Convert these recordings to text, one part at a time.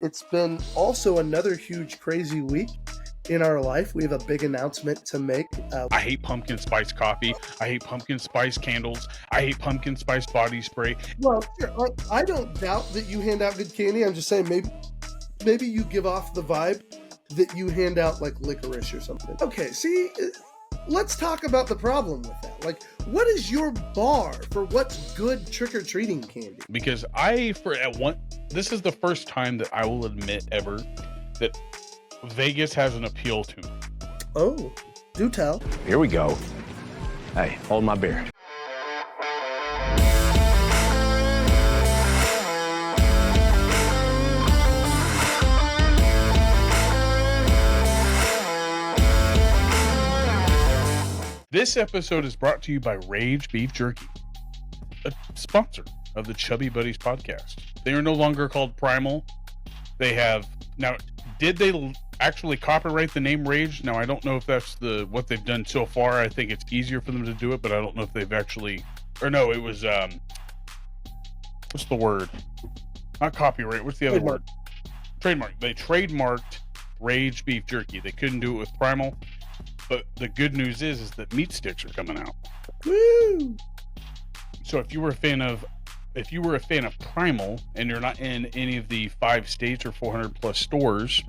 It's been also another huge, crazy week in our life. We have a big announcement to make. I hate pumpkin spice coffee. I hate pumpkin spice candles. I hate pumpkin spice body spray. Well, I don't doubt that you hand out good candy. I'm just saying maybe you give off the vibe that you hand out like licorice or something. Okay, see, let's talk about the problem with that. Like, what is your bar for what's good trick-or-treating candy? Because this is the first time that I will admit ever that Vegas has an appeal to me. Oh, do tell. Here we go. Hey, hold my beer. This episode is brought to you by Rage Beef Jerky, a sponsor of the Chubby Buddies podcast. They are no longer called Primal. Did they actually copyright the name Rage? Now, I don't know if that's what they've done so far. I think it's easier for them to do it, but I don't know if they've actually, or no, it was, what's the word? Not copyright. What's the other word? Trademark. They trademarked Rage Beef Jerky. They couldn't do it with Primal. But the good news is that meat sticks are coming out. Woo! So if you were a fan of Primal and you're not in any of the 5 states or 400 plus stores,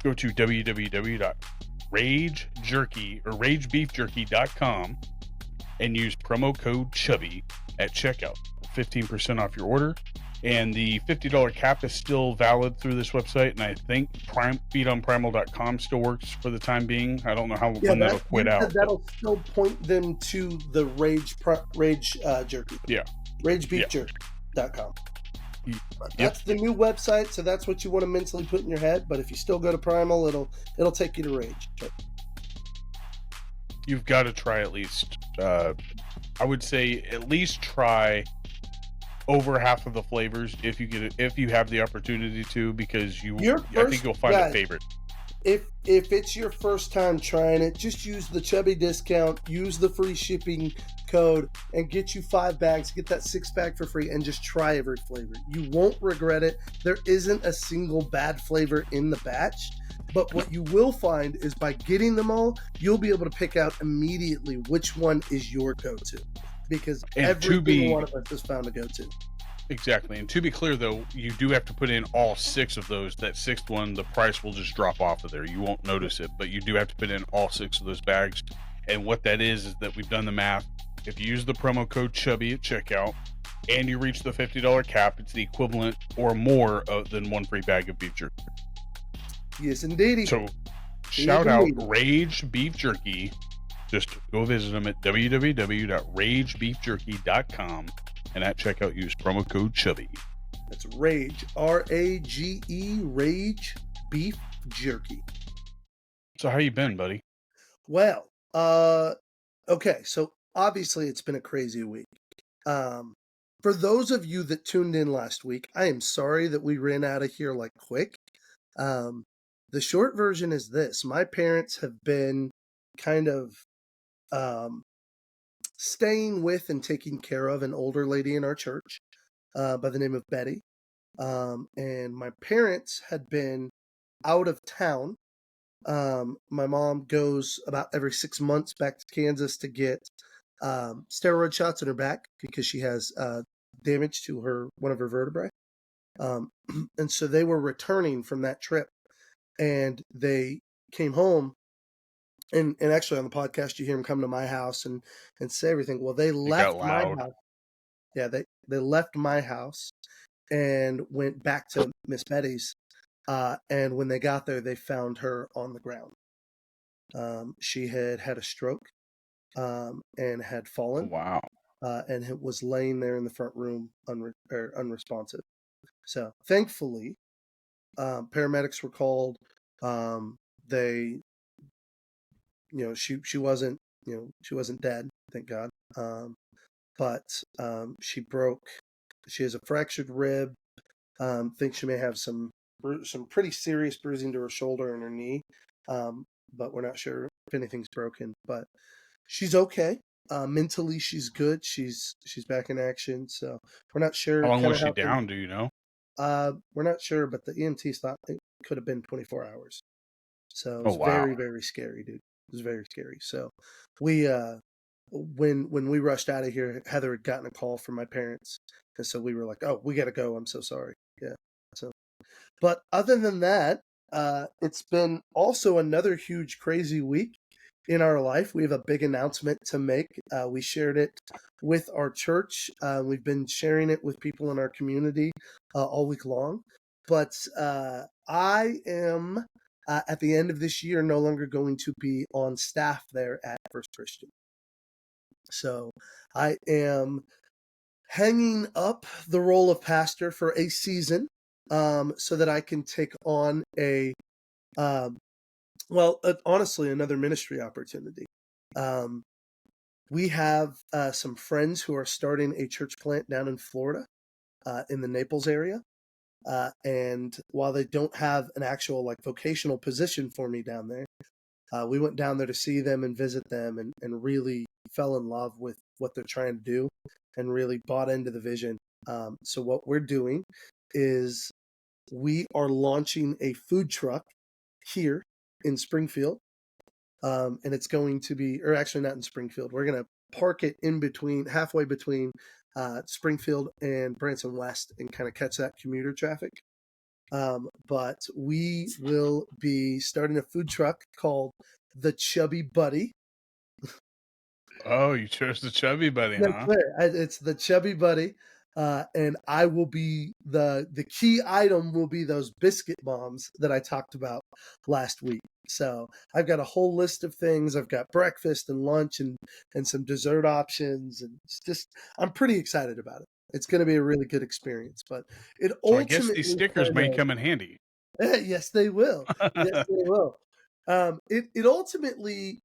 go to ragebeefjerky.com and use promo code Chubby at checkout. 15% off your order. And the $50 cap is still valid through this website, and I think feedonprimal.com still works for the time being. I don't know when that'll quit out. That'll still point them to the Rage Jerky. Yeah. RageBeefJerky.com. That's the new website, so that's what you want to mentally put in your head. But if you still go to Primal, it'll take you to Rage. You've got to try at least. I would say at least try over half of the flavors if you have the opportunity to, because I think you'll find a favorite. If it's your first time trying it, just use the Chubby discount, use the free shipping code, and get you 5 bags, get that 6-pack for free, and just try every flavor. You won't regret it. There isn't a single bad flavor in the batch, but what you will find is by getting them all, you'll be able to pick out immediately which one is your go-to. Because every one of us has found a go-to. Exactly. And to be clear, though, you do have to put in all 6 of those. That 6th one, the price will just drop off of there. You won't notice it, but you do have to put in all 6 of those bags. And what that is that we've done the math. If you use the promo code Chubby at checkout and you reach the $50 cap, it's the equivalent or more than 1 free bag of beef jerky. Yes, indeed. So shout out Rage Beef Jerky. Just go visit them at www.ragebeefjerky.com and at checkout use promo code Chubby. That's Rage, R-A-G-E, Rage Beef Jerky. So how you been, buddy? Well, okay, so obviously it's been a crazy week. For those of you that tuned in last week, I am sorry that we ran out of here like quick. The short version is this. My parents have been kind of staying with and taking care of an older lady in our church by the name of Betty. And my parents had been out of town. My mom goes about every 6 months back to Kansas to get steroid shots in her back because she has damage to one of her vertebrae. And so they were returning from that trip, and they came home. And actually on the podcast, you hear them come to my house and say everything. Well, they left my house. Yeah, they left my house and went back to Miss Betty's. And when they got there, they found her on the ground. She had a stroke and had fallen. Wow. And it was laying there in the front room unresponsive. So thankfully, paramedics were called. She wasn't dead, thank God. But she has a fractured rib. Think she may have some pretty serious bruising to her shoulder and her knee. But we're not sure if anything's broken, but she's okay. Mentally, she's good. She's back in action. So we're not sure. How long was she down? Do you know? we're not sure, but the EMTs thought it could have been 24 hours. So it Oh was wow. very, very scary, dude. It was very scary. So we, when we rushed out of here, Heather had gotten a call from my parents, and so we were like, "Oh, we got to go. I'm so sorry." Yeah. So, but other than that, it's been also another huge, crazy week in our life. We have a big announcement to make. We shared it with our church. We've been sharing it with people in our community all week long. But I am, at the end of this year, no longer going to be on staff there at First Christian. So I am hanging up the role of pastor for a season, so that I can take on honestly, another ministry opportunity. We have some friends who are starting a church plant down in Florida, in the Naples area. And while they don't have an actual vocational position for me down there, we went down there to see them and visit them, and really fell in love with what they're trying to do and really bought into the vision. So what we're doing is we are launching a food truck here in Springfield. And it's going to be, or actually not in Springfield. We're going to park it halfway between Springfield and Branson West, and kind of catch that commuter traffic. But we will be starting a food truck called the Chubby Buddy. Oh, you chose the Chubby Buddy, huh? It's the Chubby Buddy. And I will be the key item will be those biscuit bombs that I talked about last week. So I've got a whole list of things. I've got breakfast and lunch and some dessert options, and I'm pretty excited about it. It's going to be a really good experience. But it So I guess these stickers may come in handy. Yes, they will. Yes, they will. It ultimately,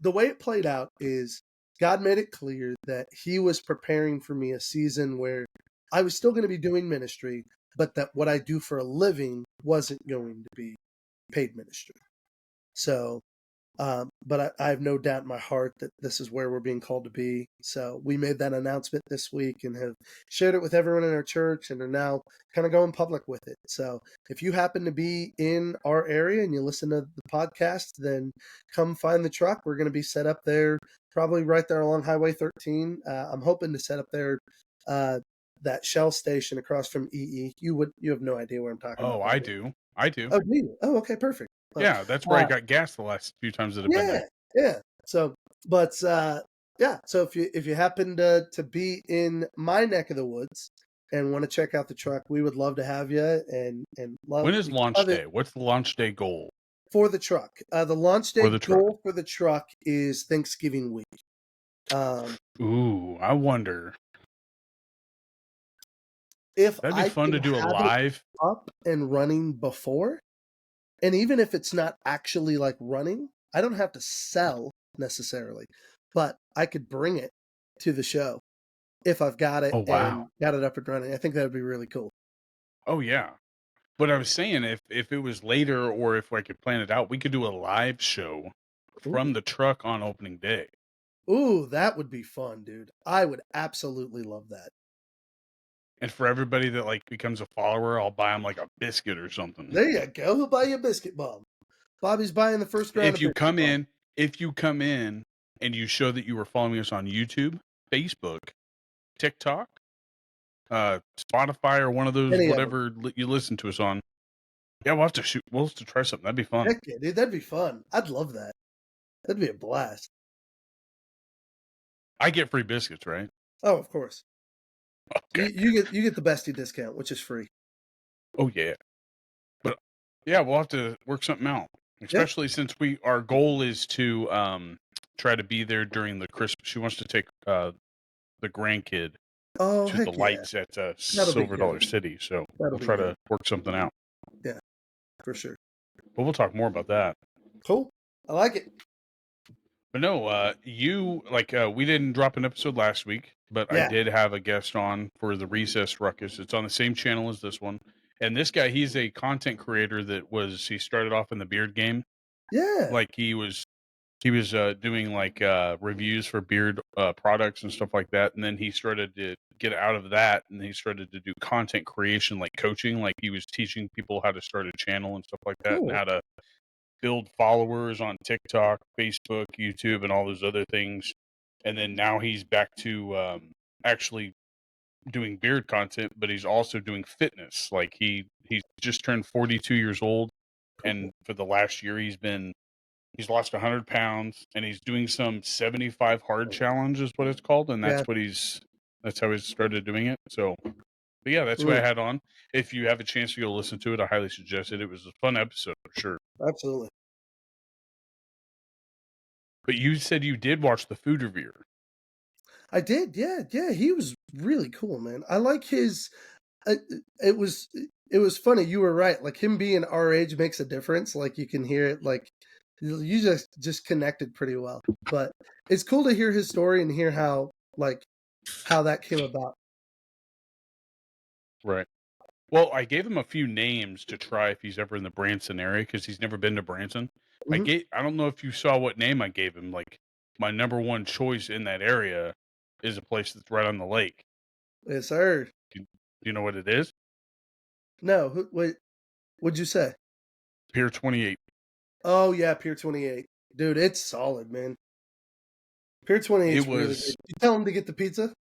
the way it played out is God made it clear that He was preparing for me a season where I was still going to be doing ministry, but that what I do for a living wasn't going to be paid ministry. So, but I have no doubt in my heart that this is where we're being called to be. So we made that announcement this week and have shared it with everyone in our church, and are now kind of going public with it. So if you happen to be in our area and you listen to the podcast, then come find the truck. We're going to be set up there, probably right there along Highway 13. I'm hoping to set up there, that Shell station across from EE. You have no idea where I'm talking about. Oh, I do. Oh, do you? Oh, okay, perfect. Yeah, that's where I got gas the last few times that I've been there. Yeah. So, but yeah. So if you happen to be in my neck of the woods and want to check out the truck, we would love to have you. And love. When is launch day? What's the launch day goal for the truck? The launch day goal for the truck is Thanksgiving week. Ooh, I wonder if that'd be fun to do a live up and running before. And even if it's not actually running, I don't have to sell necessarily, but I could bring it to the show if I've got it. Oh, wow. And got it up and running. I think that would be really cool. Oh yeah. But I was saying if it was later, or if I could plan it out, we could do a live show from the truck on opening day. Ooh, that would be fun, dude. I would absolutely love that. And for everybody that becomes a follower, I'll buy them a biscuit or something. There you go. He'll buy you a biscuit bomb. Bobby's buying the first round. If you come in and you show that you were following us on YouTube, Facebook, TikTok, Spotify, or one of those, whatever you listen to us on. Yeah, we'll have to try something. That'd be fun. Heck yeah, dude, that'd be fun. I'd love that. That'd be a blast. I get free biscuits, right? Oh, of course. Okay. You get the bestie discount, which is free. Oh yeah. But yeah, we'll have to work something out. Especially since our goal is to try to be there during the Christmas. She wants to take the grandkid to the lights at Silver Dollar City. So we'll try to work something out. Yeah, for sure. But we'll talk more about that. Cool. I like it. But no, we didn't drop an episode last week, but I did have a guest on for the Recess Ruckus. It's on the same channel as this one. And this guy, he's a content creator he started off in the beard game. Yeah. He was doing reviews for beard products and stuff like that. And then he started to get out of that, and he started to do content creation, like coaching. Like he was teaching people how to start a channel and stuff like that, Cool. and how to build followers on TikTok, Facebook, YouTube, and all those other things. And then now he's back to actually doing beard content, but he's also doing fitness. Like he's just turned 42 years old, and for the last year he's lost 100 pounds, and he's doing some 75 hard challenge is what it's called, and Yeah. that's how he's started doing it. So, but yeah, that's who I had on. If you have a chance to go listen to it, I highly suggest it. It was a fun episode for sure. Absolutely. But you said you did watch the food reviewer. I did, yeah. He was really cool, man. I like his. It was funny. You were right. Like him being our age makes a difference. Like you can hear it. Like you just connected pretty well. But it's cool to hear his story and hear how that came about. Right. Well, I gave him a few names to try if he's ever in the Branson area, because he's never been to Branson. Mhm. I don't know if you saw what name I gave him. Like my number one choice in that area is a place that's right on the lake. Yes, sir. Do you know what it is? No, wait. What'd you say? Pier 28. Oh yeah, Pier 28. Dude, it's solid, man. Pier 28 is really good. You tell him to get the pizza?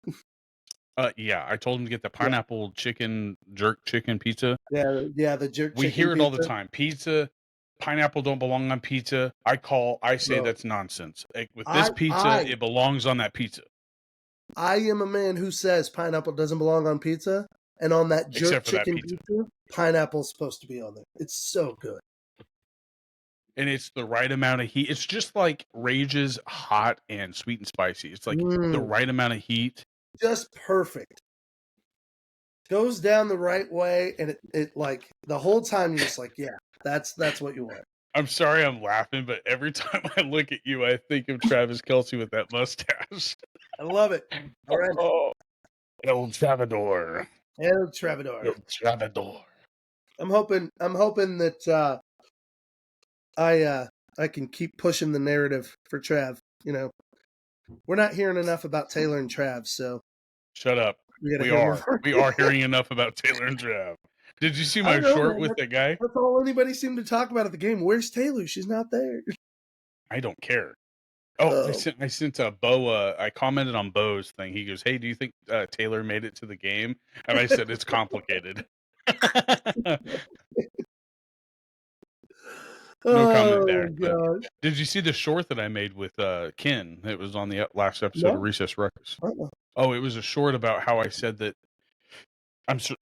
Yeah, I told him to get the pineapple jerk chicken pizza. Yeah, the jerk We chicken hear it pizza. all the time. Pizza, pineapple don't belong on pizza. I say that's nonsense. Like, with this pizza, it belongs on that pizza. I am a man who says pineapple doesn't belong on pizza, and on that jerk chicken pizza, pineapple's supposed to be on there. It's so good. And it's the right amount of heat. It's just like Rage's hot and sweet and spicy. It's like the right amount of heat. Just perfect. Goes down the right way, and it like the whole time you're just like, yeah, that's what you want. I'm sorry I'm laughing, but every time I look at you, I think of Travis Kelce with that mustache. I love it. All right. Oh, El Travador. El Travador. El Travador. I'm hoping that I can keep pushing the narrative for Trav. You know, we're not hearing enough about Taylor and Trav, so shut up. We are hearing enough about Taylor and Trav. Did you see my short with that guy? That's all anybody seemed to talk about at the game. Where's Taylor? She's not there. I don't care. Oh, I sent a Bo. I commented on Bo's thing. He goes, "Hey, do you think Taylor made it to the game?" And I said, "It's complicated." No comment there. But did you see the short that I made with Ken? It was on the last episode of Recess Ruckus. Oh, it was a short about how I said that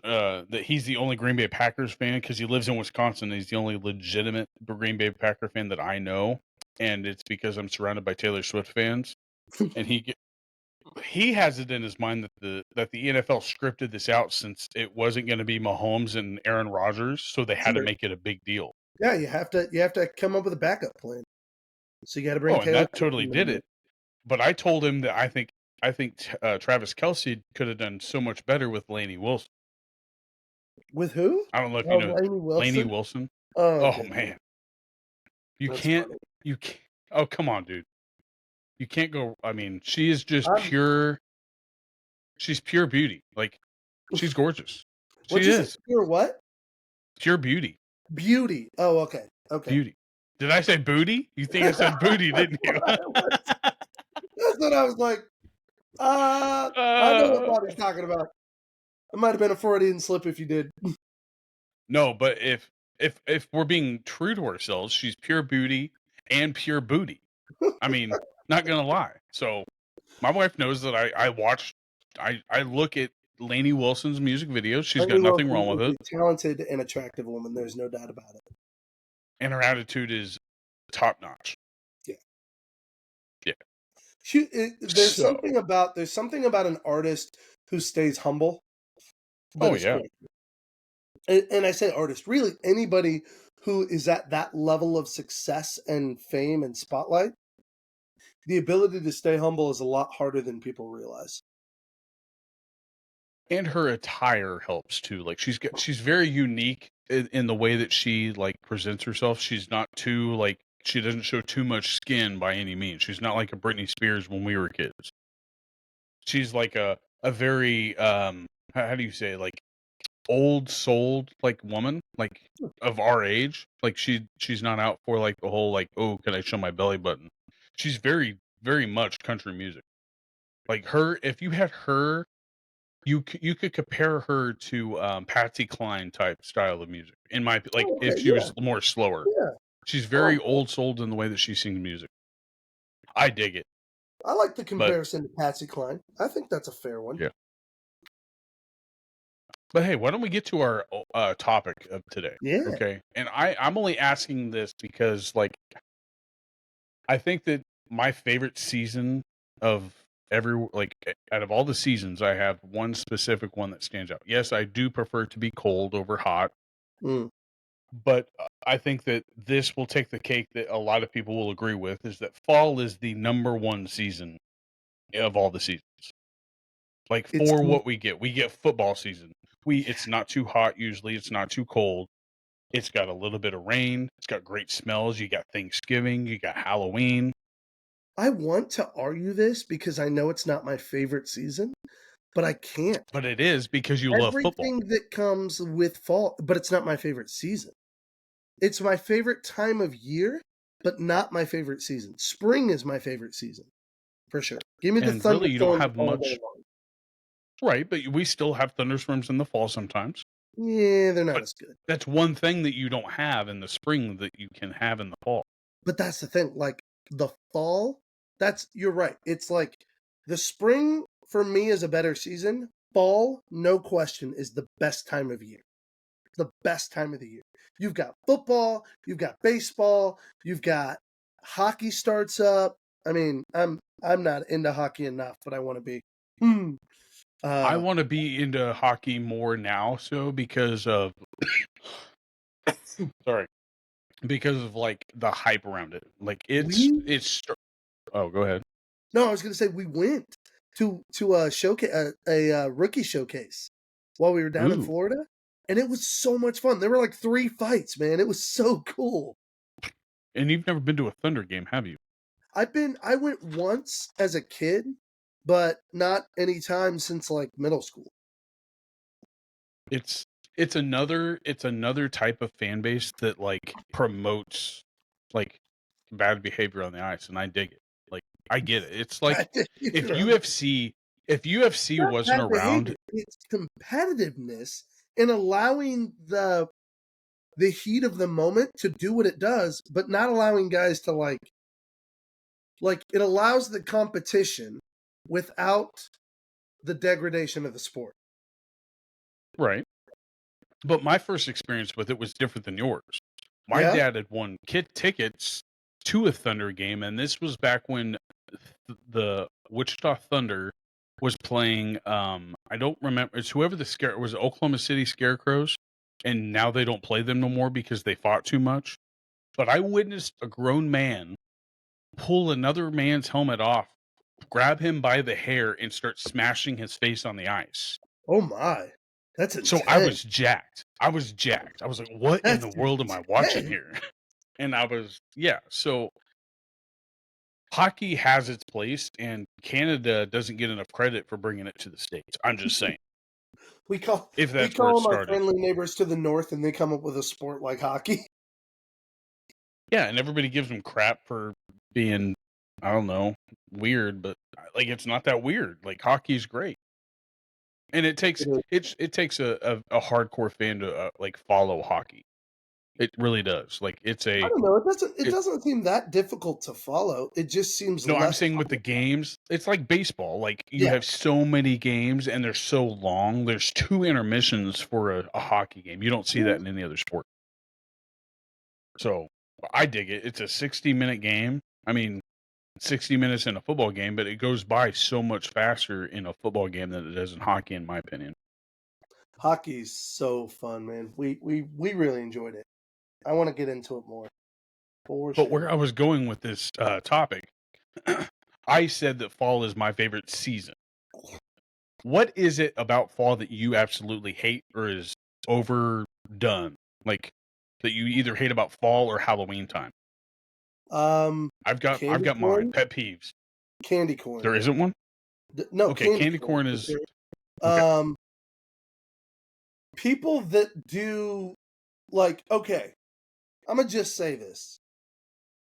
that he's the only Green Bay Packers fan because he lives in Wisconsin. And he's the only legitimate Green Bay Packer fan that I know, and it's because I'm surrounded by Taylor Swift fans. And he has it in his mind that the NFL scripted this out since it wasn't going to be Mahomes and Aaron Rodgers, so they had to make it a big deal. Yeah, you have to come up with a backup plan. So you got to bring. Oh, and that totally did it. But I told him that I think Travis Kelce could have done so much better with Lainey Wilson. With who? I don't know if you know Lainey Wilson. Oh man, you can't. Oh, come on, dude. You can't go. I mean, she is just pure. She's pure beauty. Like, she's gorgeous. She is pure what? Pure beauty. Beauty. Oh, okay. Okay. Beauty. Did I say booty? You think I said booty, didn't you? That's what I was like. I know what Bobby's talking about. It might have been a Freudian slip if you did. No, but if we're being true to ourselves, she's pure beauty and pure booty. I mean, not gonna lie. So my wife knows that I look at Lainey Wilson's music videos. She's got nothing wrong with it. Talented and attractive woman. There's no doubt about it. And her attitude is top notch. Yeah. Yeah. There's something about an artist who stays humble. Oh yeah. And I say artist, really anybody who is at that level of success and fame and spotlight, the ability to stay humble is a lot harder than people realize. And her attire helps too. Like she's very unique in the way that she like presents herself. She's not too like, she doesn't show too much skin by any means. She's not like a Britney Spears when we were kids. she's like a very how do you say, like, old souled, like, woman, like, of our age. Like, she's not out for, like, the whole, like, oh, can I show my belly button? She's very, very much country music. Like, her, if you had her, you could compare her to Patsy Cline type style of music. In my, like, Oh, if okay, she yeah, was more slower. yeah. She's I like very that. old souled in the way that she sings music. I dig it. I like the But comparison to Patsy Cline. I think that's a fair one. yeah. But hey, why don't we get to our topic of today? Yeah. Okay. And I'm only asking this because, like, I think that my favorite season of out of all the seasons, I have one specific one that stands out. Yes, I do prefer to be cold over hot, Mm. but I think that this will take the cake that a lot of people will agree with, is that fall is the number one season of all the seasons. Like, It's for what we get football season. It's not too hot usually, it's not too cold. It's got a little bit of rain, it's got great smells, you got Thanksgiving, you got Halloween. I want to argue this because I know it's not my favorite season, but I can't. But it is because you love football. Everything that comes with fall, but it's not my favorite season. It's my favorite time of year, but not my favorite season. Spring is my favorite season, for sure. Give me the And really, you don't thunderstorms have all day much, long. right? But we still have thunderstorms in the fall sometimes. Yeah, they're not But as good. that's one thing that you don't have in the spring that you can have in the fall. But that's the thing. Like the fall, you're right. It's like the spring for me is a better season. Fall, no question, is the best time of year. The best time of the year. You've got football, you've got baseball, you've got hockey starts up. I mean, I'm not into hockey enough, but I want to be. I Uh, want to be into hockey more now, so because of sorry, because of, like, the hype around it. Like, we oh, go ahead. no, I was gonna say we went to a showcase, a rookie showcase while we were down in Ooh. Florida, and it was so much fun. There were like 3 fights, man. It was so cool. And you've never been to a Thunder game, have you? I went once as a kid, but not any time since like middle school. It's it's another type of fan base that, like, promotes, like, bad behavior on the ice, and I dig it. Like, I get it. It's like Bad if behavior on the UFC not wasn't bad behavior. around. It's competitiveness and allowing the heat of the moment to do what it does, but not allowing guys to like it allows the competition without the degradation of the sport. Right. But my first experience with it was different than yours. My Yeah? dad had won tickets to a Thunder game, and this was back when the Wichita Thunder was playing. I don't remember. It's whoever it was, Oklahoma City Scarecrows, and now they don't play them no more because they fought too much. But I witnessed a grown man pull another man's helmet off, grab him by the hair, and start smashing his face on the ice. Oh my. That's So I intense. was jacked. I was like, what in That's the world am I watching intense. here? And I was, yeah. So hockey has its place, and Canada doesn't get enough credit for bringing it to the States. I'm just saying, We call if we that's where it call them our started. friendly neighbors to the north, and they come up with a sport like hockey. Yeah, and everybody gives them crap for being, I don't know, weird, but like, it's not that weird. Like, hockey's great. And it takes a hardcore fan to like, follow hockey. It really does. Like, I don't know. It it, doesn't seem that difficult to follow. It just seems no, I'm less saying with the fun. games, it's like baseball. Like, you Yeah. have so many games and they're so long. There's 2 intermissions for a hockey game. You don't see that in any other sport. So I dig it. It's a 60-minute game. I mean, 60 minutes in a football game, but it goes by so much faster in a football game than it does in hockey, in my opinion. Hockey's so fun, man. We really enjoyed it. I want to get into it more. For But sure. where I was going with this topic, I said that fall is my favorite season. What is it about fall that you absolutely hate or is overdone? Like, that you either hate about fall or Halloween time? I've Candy got mine. corn. Pet peeves. Candy corn. There isn't one? No, Okay, candy corn for is sure. okay. People that do like, okay, I'm gonna just say this: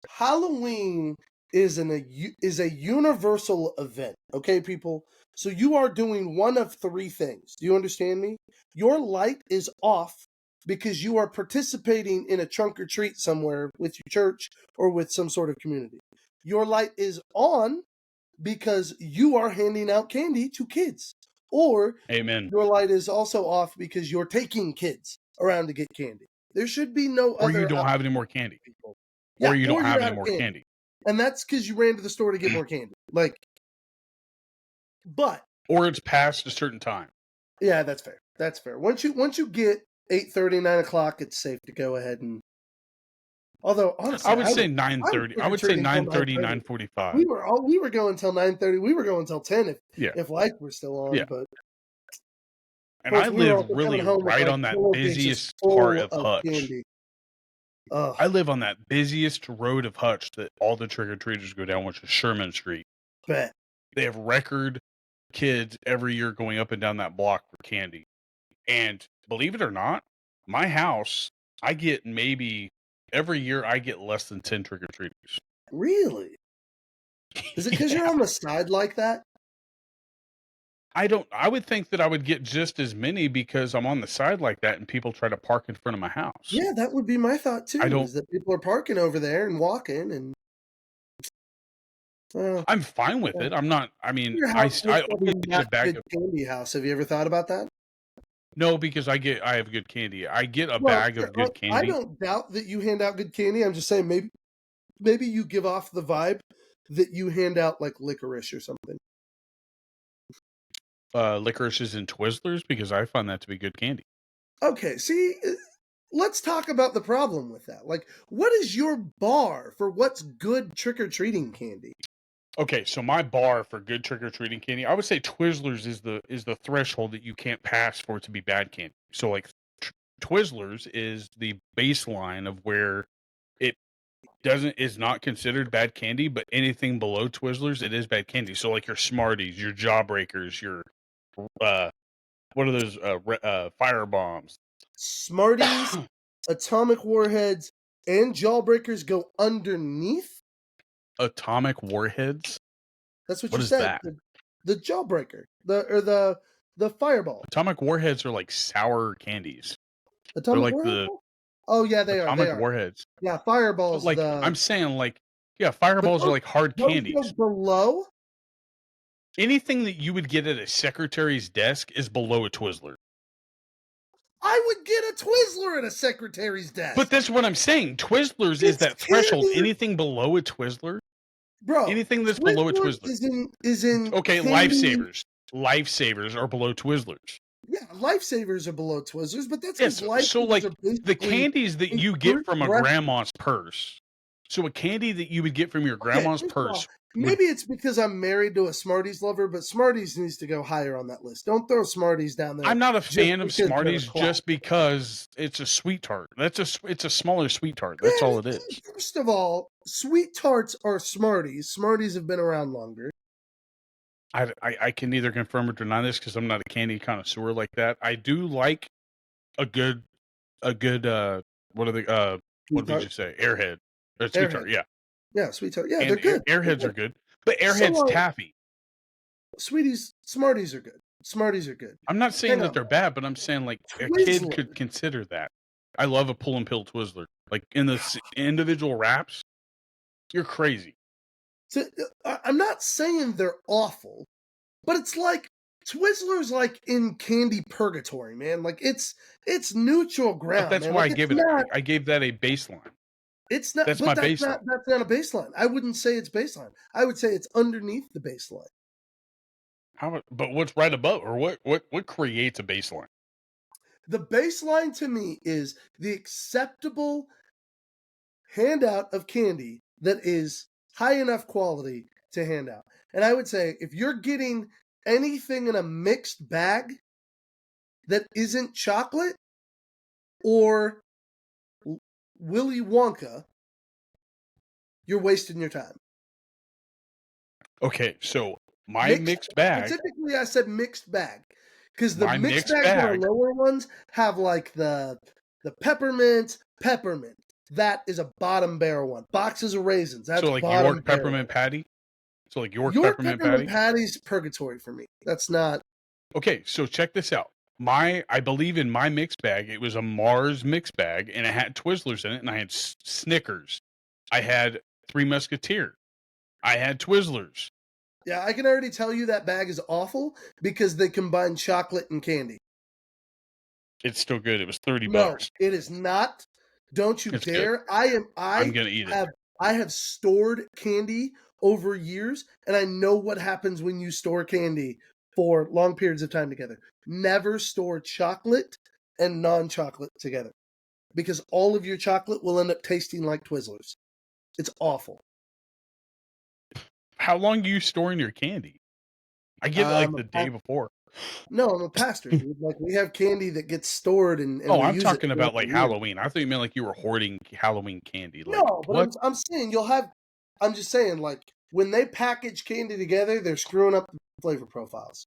Halloween is a universal event. Okay, people. So you are doing one of three things. Do you understand me? Your light is off because you are participating in a trunk or treat somewhere with your church or with some sort of community. Your light is on because you are handing out candy to kids. Or Amen. your light is also off because you're taking kids around to get candy. There should be no Or you other don't have any option more candy. for people. Or Yeah, you or don't you're have any out of more candy. candy. And that's because you ran to the store to get more candy. Like, but Or it's past a certain time. yeah, that's fair. That's fair. Once you get 8:30, 9 o'clock, it's safe to go ahead and. Although honestly, I would say I was 9:30. I would say trick-or-treating till 9:30, 9:30. 9:45. We were going till 9:30. We were going till 10 Yeah. if lights were still on. Yeah. But of And I course, we were live also really coming home with right like on that pillowcases busiest part full of of Hutch. candy. Ugh, I live on that busiest road of Hutch that all the trick-or-treaters go down, which is Sherman Street. bet. They have record kids every year going up and down that block for candy. And believe it or not, my house, I get maybe every year I get less than 10 trick-or-treaters. Really? Is it because you're Yeah. on the side like that? I would think that I would get just as many because I'm on the side like that and people try to park in front of my house. Yeah, that would be my thought I too. don't Is that people are parking over there and walking, and well, I'm fine with yeah. it. I'm not I mean, Your I house s- looks I like always a get not a bag good of candy house. Have you ever thought about that? no, because I have good candy. I get a Well, bag sure, of good I candy. don't doubt that you hand out good candy. I'm just saying maybe you give off the vibe that you hand out like licorice or something. Licorices and Twizzlers because I find that to be good candy. Okay, see, let's talk about the problem with that. Like, what is your bar for what's good trick or treating candy? Okay, so my bar for good trick-or-treating candy, I would say Twizzlers is the threshold that you can't pass for it to be bad candy. So like Twizzlers is the baseline of where it is not considered bad candy, but anything below Twizzlers, it is bad candy. So like your Smarties, your Jawbreakers, your uh, what are those fire bombs? Smarties, atomic warheads, and jawbreakers go underneath. Atomic warheads. That's what What you is said. that? The jawbreaker, the fireball, Atomic warheads are like sour candies. They're atomic like warhead. the Oh yeah, they are. They atomic are. warheads. Yeah, But fireballs. like I'm saying, like yeah, But fireballs are like hard those go candies. below. Anything that you would get at a secretary's desk is below a Twizzler. I would get a Twizzler at a secretary's desk. But that's what I'm saying. Twizzlers is It's that threshold. candy, Anything below a Twizzler, bro. anything that's below a Twizzlers Twizzler. is in Okay, candy. Lifesavers are below Twizzlers. Yeah, lifesavers are below Twizzlers, but that's because Yes, so like lifesavers are the basically candies that a you get fruit from a breakfast. grandma's purse. So a candy that you would get from your Okay, grandma's first of all, purse would maybe it's because I'm married to a Smarties lover, but Smarties needs to go higher on that list. Don't throw Smarties down there I'm not a just fan of because they're a Smarties clock. just because it's a sweet tart. It's a smaller sweet tart. That's all it Granted, is. first of all, sweet tarts are Smarties. Smarties have been around longer. I can neither confirm or deny this because I'm not a candy connoisseur like that. I do like a good what are the what Sweet did tart, you say? Airhead. Or sweet tart, Airhead. yeah. Yeah, sweet tart. Yeah, they're And good. They're Airheads good. are good. But So Airhead's are taffy. Sweeties. Smarties are good. Smarties are good. I'm not saying Hang that on. they're bad, but I'm saying like a kid Twizzler. could consider that. I love a pull and pill Twizzler. Like in the individual wraps, you're crazy. So, I'm not saying they're awful, but it's like Twizzler's like in candy purgatory, man. Like it's neutral But ground, that's man. why Like it's not. I gave that a baseline. It's not. That's But my baseline. that's not a baseline. I wouldn't say it's baseline. I would say it's underneath the baseline. But what's right above or what creates a baseline? The baseline to me is the acceptable handout of candy that is high enough quality to hand out. And I would say if you're getting anything in a mixed bag that isn't chocolate or Willy Wonka, you're wasting your time. Okay, so My mixed bag. Specifically, I said mixed bag because the My mixed mixed bags that are bag. lower ones have like the peppermint. That is a bottom barrel one. Boxes of raisins. That's So like bottom York barrel. peppermint patty. So like York Your peppermint patty. patty's purgatory for me. That's not. Okay, so check this out. I believe in my mixed bag, it was a Mars mixed bag, and it had Twizzlers in it, and I had Snickers. I had Three Musketeers. I had Twizzlers. Yeah, I can already tell you that bag is awful because they combine chocolate and candy. It's still good. It was $30. No, it is not. Don't you It's dare. good. I'm gonna eat it. I have stored candy over years, and I know what happens when you store candy for long periods of time together. Never store chocolate and non-chocolate together because all of your chocolate will end up tasting like Twizzlers. It's awful. How long are you storing your candy? I get it like the day before. No, I'm a pastor, dude. Like we have candy that gets stored and Oh, we I'm use talking it about like throughout the year. Halloween. I thought you meant like you were hoarding Halloween candy. Like, No, but what? I'm saying you'll have. I'm just saying, like when they package candy together, they're screwing up the flavor profiles.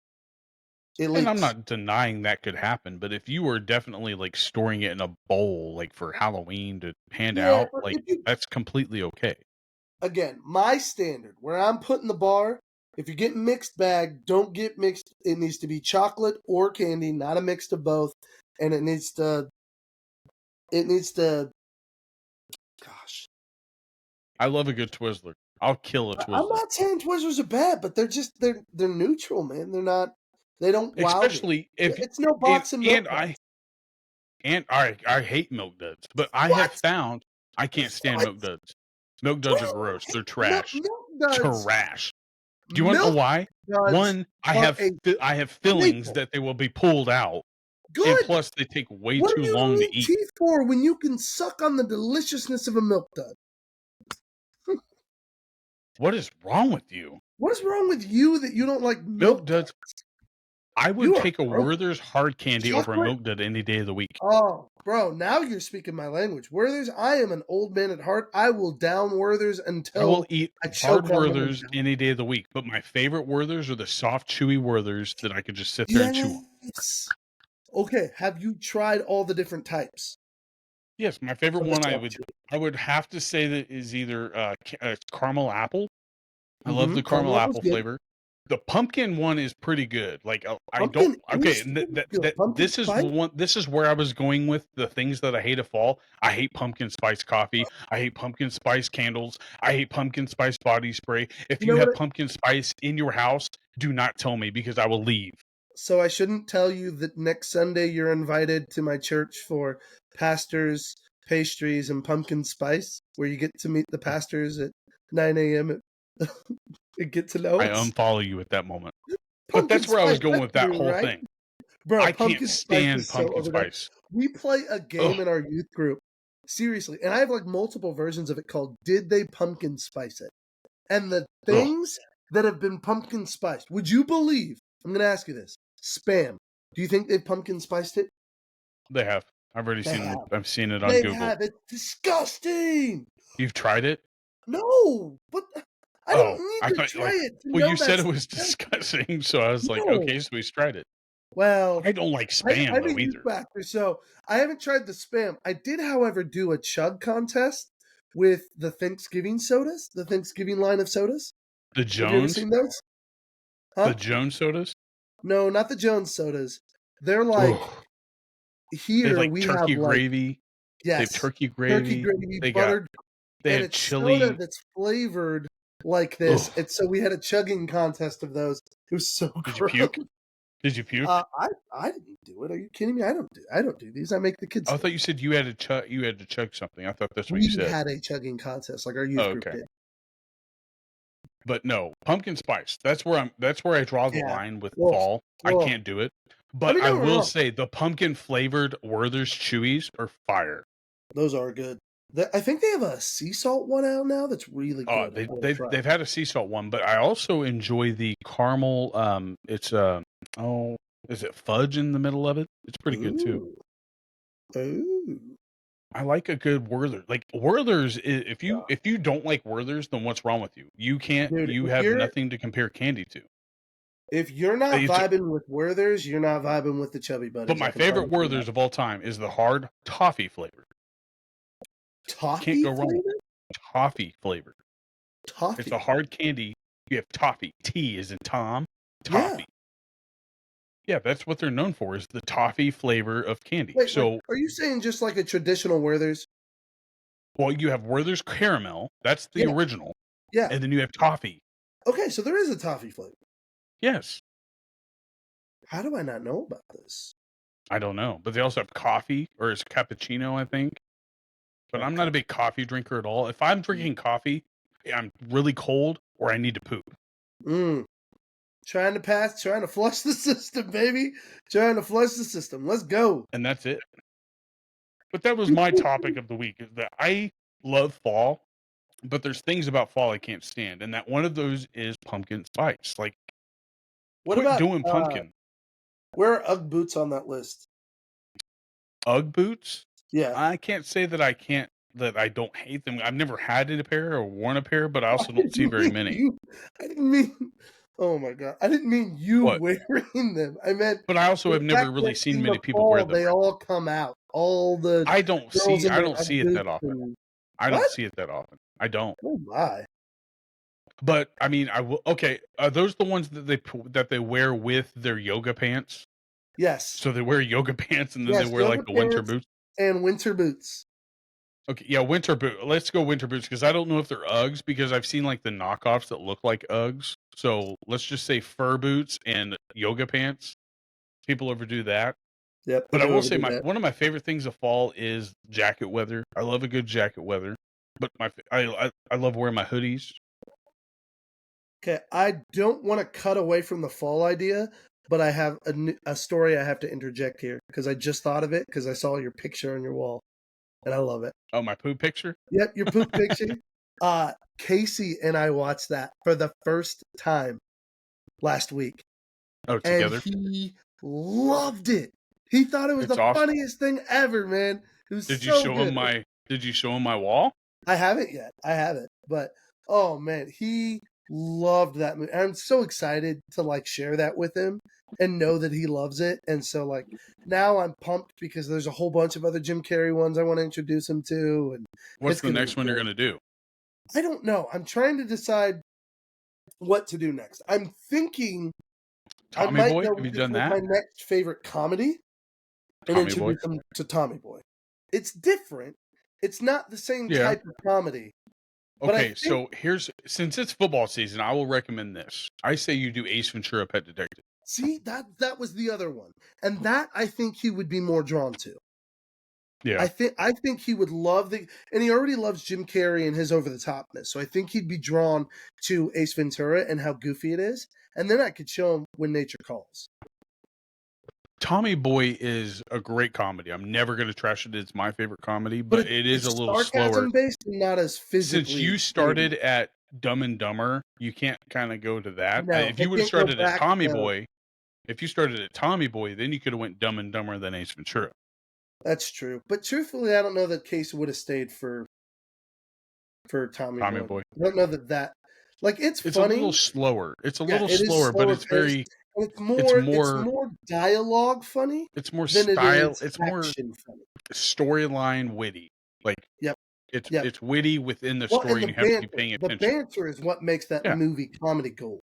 It leaks. And I'm not denying that could happen, but if you were definitely like storing it in a bowl, like for Halloween to hand out, but like that's completely okay. Again, my standard where I'm putting the bar. If you're getting mixed bag, don't get mixed. It needs to be chocolate or candy, not a mix of both, and it needs to. Gosh, I love a good Twizzler. I'll kill a Twizzler. I'm not saying Twizzlers are bad, but they're neutral, man. They're not. They don't wow. Especially if it's no box of milk. I hate Milk Duds, but I have found I can't stand Milk Duds. Milk Duds are gross. They're trash. Trash. Do you want to know why? One, I have feelings that they will be pulled out. Good. And plus, they take way too long to eat. Teeth for when you can suck on the deliciousness of a Milk Dud. What is wrong with you? What is wrong with you that you don't like Milk Duds? I would take a Werther's hard candy over a Milk Dud any day of the week. Oh, bro, now you're speaking my language. Werther's, I am an old man at heart. I will down Werther's until I will eat hard Werther's any day of the week. But my favorite Werther's are the soft, chewy Werther's that I could just sit there and chew on. Okay, have you tried all the different types? Yes, my favorite one I would have to say that is either caramel apple. I love the caramel apple flavor. The pumpkin one is pretty good. Like this is one. This is where I was going with the things that I hate of fall. I hate pumpkin spice coffee. I hate pumpkin spice candles. I hate pumpkin spice body spray. If you have pumpkin spice in your house, do not tell me because I will leave. So I shouldn't tell you that next Sunday you're invited to my church for pastors, pastries, and pumpkin spice, where you get to meet the pastors at 9 a.m. and get to know us. I unfollow you at that moment. But that's where I was going with that whole thing. Bro, I can't stand pumpkin spice. We play a game in our youth group. Seriously. And I have like multiple versions of it called Did They Pumpkin Spice It? And the things that have been pumpkin spiced. Would you believe, I'm going to ask you this, Spam. Do you think they've pumpkin spiced it? They have. I've already seen it. I've seen it on They Google. have. It's disgusting. You've tried it? No. But I don't need to try it. Well, you said it was disgusting, so I was like, okay, so he's tried it. Well, I don't like Spam though either. Factor, so I haven't tried the Spam. I did, however, do a chug contest with the Thanksgiving sodas, the Thanksgiving line of sodas. The Jones? Have you ever seen those? Huh? The Jones sodas? No, not the Jones sodas. They're like here like we turkey have gravy. Yes, they have turkey gravy. They buttered. They had chili soda that's flavored like this. And so we had a chugging contest of those. It was so gross. Did you puke? Did you puke? I didn't do it. Are you kidding me? I don't do these. I make the kids. I thought you said you had to chug something. I thought that's what you said. We had a chugging contest, like our youth group did. But no, pumpkin spice. That's where I draw the line with fall. I can't do it. But I will say the pumpkin flavored Werther's Chewies are fire. Those are good. I think they have a sea salt one out now that's really good. They've had a sea salt one, but I also enjoy the caramel. It's is it fudge in the middle of it? It's pretty good too. Ooh. I like a good Werther. Like Werther's, if you don't like Werther's, then what's wrong with you? You can't. Dude, you have nothing to compare candy to. If you're not It's- vibing with Werther's, you're not vibing with the Chubby Buddies. But my favorite Werther's of all time is the hard toffee flavor. Toffee Can't go wrong. flavor? Toffee flavor. Toffee. It's a hard candy. You have toffee. T is in Tom. Toffee. Yeah, that's what they're known for, is the toffee flavor of candy. Wait, so, like, are you saying just like a traditional Werther's? well, you have Werther's caramel. That's the original. Yeah. And then you have toffee. Okay, so there is a toffee flavor. Yes. How do I not know about this? I don't know. But they also have coffee, or it's cappuccino, I think. But I'm not a big coffee drinker at all. If I'm drinking coffee, I'm really cold or I need to poop. Trying to flush the system, baby. Trying to flush the system. Let's go. And that's it. But that was my topic of the week, is that I love fall, but there's things about fall I can't stand. And that one of those is pumpkin spice. Like, What about doing pumpkin? Where are Ugg boots on that list? Ugg boots? Yeah. I can't say that I don't hate them. I've never had a pair or worn a pair, but I also don't see very many. I didn't mean, oh my God. I didn't mean you wearing them. I meant, but I also have never really seen many people wear them. They all come out. I don't see it that often. I don't see it that often. I don't. Oh my. But I mean, I will. Okay, are those the ones that they wear with their yoga pants? Yes. So they wear yoga pants and then they wear like the winter boots and winter boots. Okay, yeah, winter boot. Let's go winter boots, because I don't know if they're Uggs, because I've seen like the knockoffs that look like Uggs. So let's just say fur boots and yoga pants. People overdo that. Yep. But I will say one of my favorite things of fall is jacket weather. I love a good jacket weather. But I love wearing my hoodies. Okay, I don't want to cut away from the fall idea, but I have a story I have to interject here, because I just thought of it because I saw your picture on your wall, and I love it. Oh, my poop picture? Yep, your poop picture. Casey and I watched that for the first time last week. Oh, together? And he loved it. He thought it was funniest thing ever, man. It was Did you show him my wall? I haven't yet. But oh man, he loved that movie. I'm so excited to like share that with him and know that he loves it. And so like now I'm pumped because there's a whole bunch of other Jim Carrey ones I want to introduce him to. And what's the next one you're gonna do? I don't know. I'm trying to decide what to do next. I'm thinking Tommy Boy. Have you done that? My next favorite comedy and introduce him to Tommy Boy. It's different. It's not the same type of comedy. Okay, so since it's football season, I will recommend this. I say you do Ace Ventura: Pet Detective. See, that was the other one, and that I think he would be more drawn to. Yeah, I think he would love and he already loves Jim Carrey and his over the topness, so I think he'd be drawn to Ace Ventura and how goofy it is, and then I could show him When Nature Calls. Tommy Boy is a great comedy. I'm never going to trash it. It's my favorite comedy, but it is a little slower. Based and not as physically. Since you started at Dumb and Dumber, you can't kind of go to that. No, if you would have started at Tommy Boy, then you could have went Dumb and Dumber than Ace Ventura. That's true. But truthfully, I don't know that Casey would have stayed for Tommy Boy. I don't know that like it's funny. A little slower. It's a little slower, but it's very. It's more dialogue funny. It's more style. It's more storyline witty. Like it's witty within the story, and you have to be paying attention. The banter is what makes that movie comedy gold.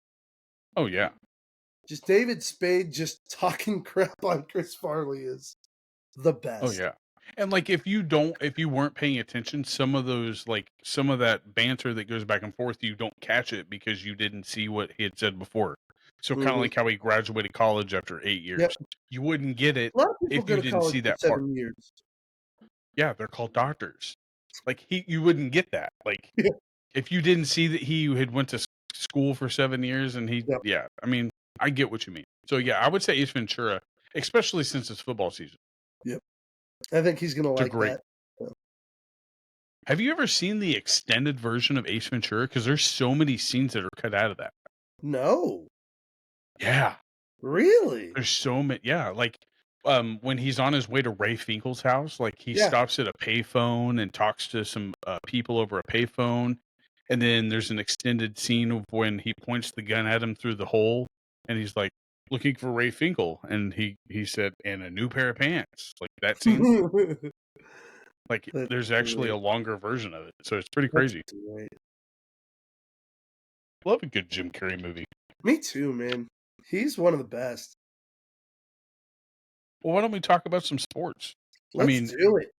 Oh yeah. Just David Spade just talking crap on Chris Farley is the best. Oh yeah. And like if you weren't paying attention, some of that banter that goes back and forth, you don't catch it because you didn't see what he had said before. So kind of like how he graduated college after 8 years. Yep. You wouldn't get it if you didn't see that part. 7 years. Yeah, they're called doctors. Like you wouldn't get that. Like if you didn't see that he had went to school for 7 years and I mean, I get what you mean. So yeah, I would say Ace Ventura, especially since it's football season. Yep. I think he's going to like that. Yeah. Have you ever seen the extended version of Ace Ventura? Because there's so many scenes that are cut out of that. No. Yeah. Really? There's so many. Yeah. Like when he's on his way to Ray Finkel's house, like he stops at a payphone and talks to some people over a payphone. And then there's an extended scene of when he points the gun at him through the hole and he's like looking for Ray Finkel, and he said, and a new pair of pants. Like that scene. Like there's actually a longer version of it, so it's pretty crazy. Love a good Jim Carrey movie. Me too, man. He's one of the best. Well, why don't we talk about some sports? Let's do it.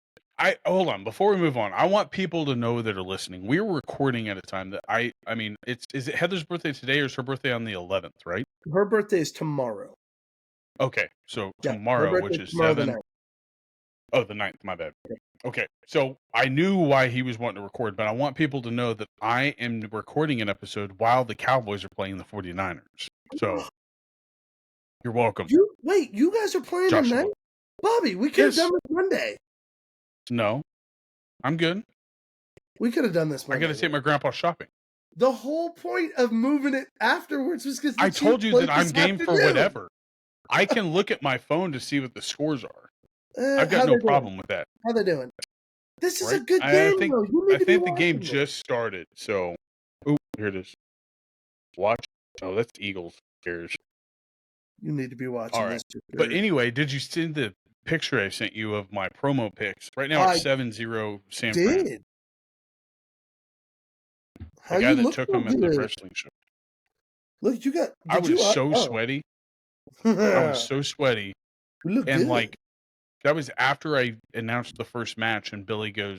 Hold on, before we move on, I want people to know that are listening. We're recording at a time that is it Heather's birthday today, or is her birthday on the 11th, right? Her birthday is tomorrow. Okay, so tomorrow, which is 7. Oh, the 9th, my bad. Okay, so I knew why he was wanting to record, but I want people to know that I am recording an episode while the Cowboys are playing the 49ers. So, you're welcome. You guys are playing tonight? Bobby, we could have done this Monday. No, I'm good. We could have done this Monday. I got to take my grandpa shopping. The whole point of moving it afterwards was because I told you that I'm game for whatever. I can look at my phone to see what the scores are. I've got no problem with that. How they doing? This is a good game, though. I think the game just started. So, here it is. Watch. Oh, that's Eagles. Cares. You need to be watching this. But anyway, did you see the picture I sent you of my promo picks? Right now it's 7-0 San Fran. The guy that took him at the wrestling show. Look, you got. I was so sweaty. I was so sweaty. And like, that was after I announced the first match, and Billy goes,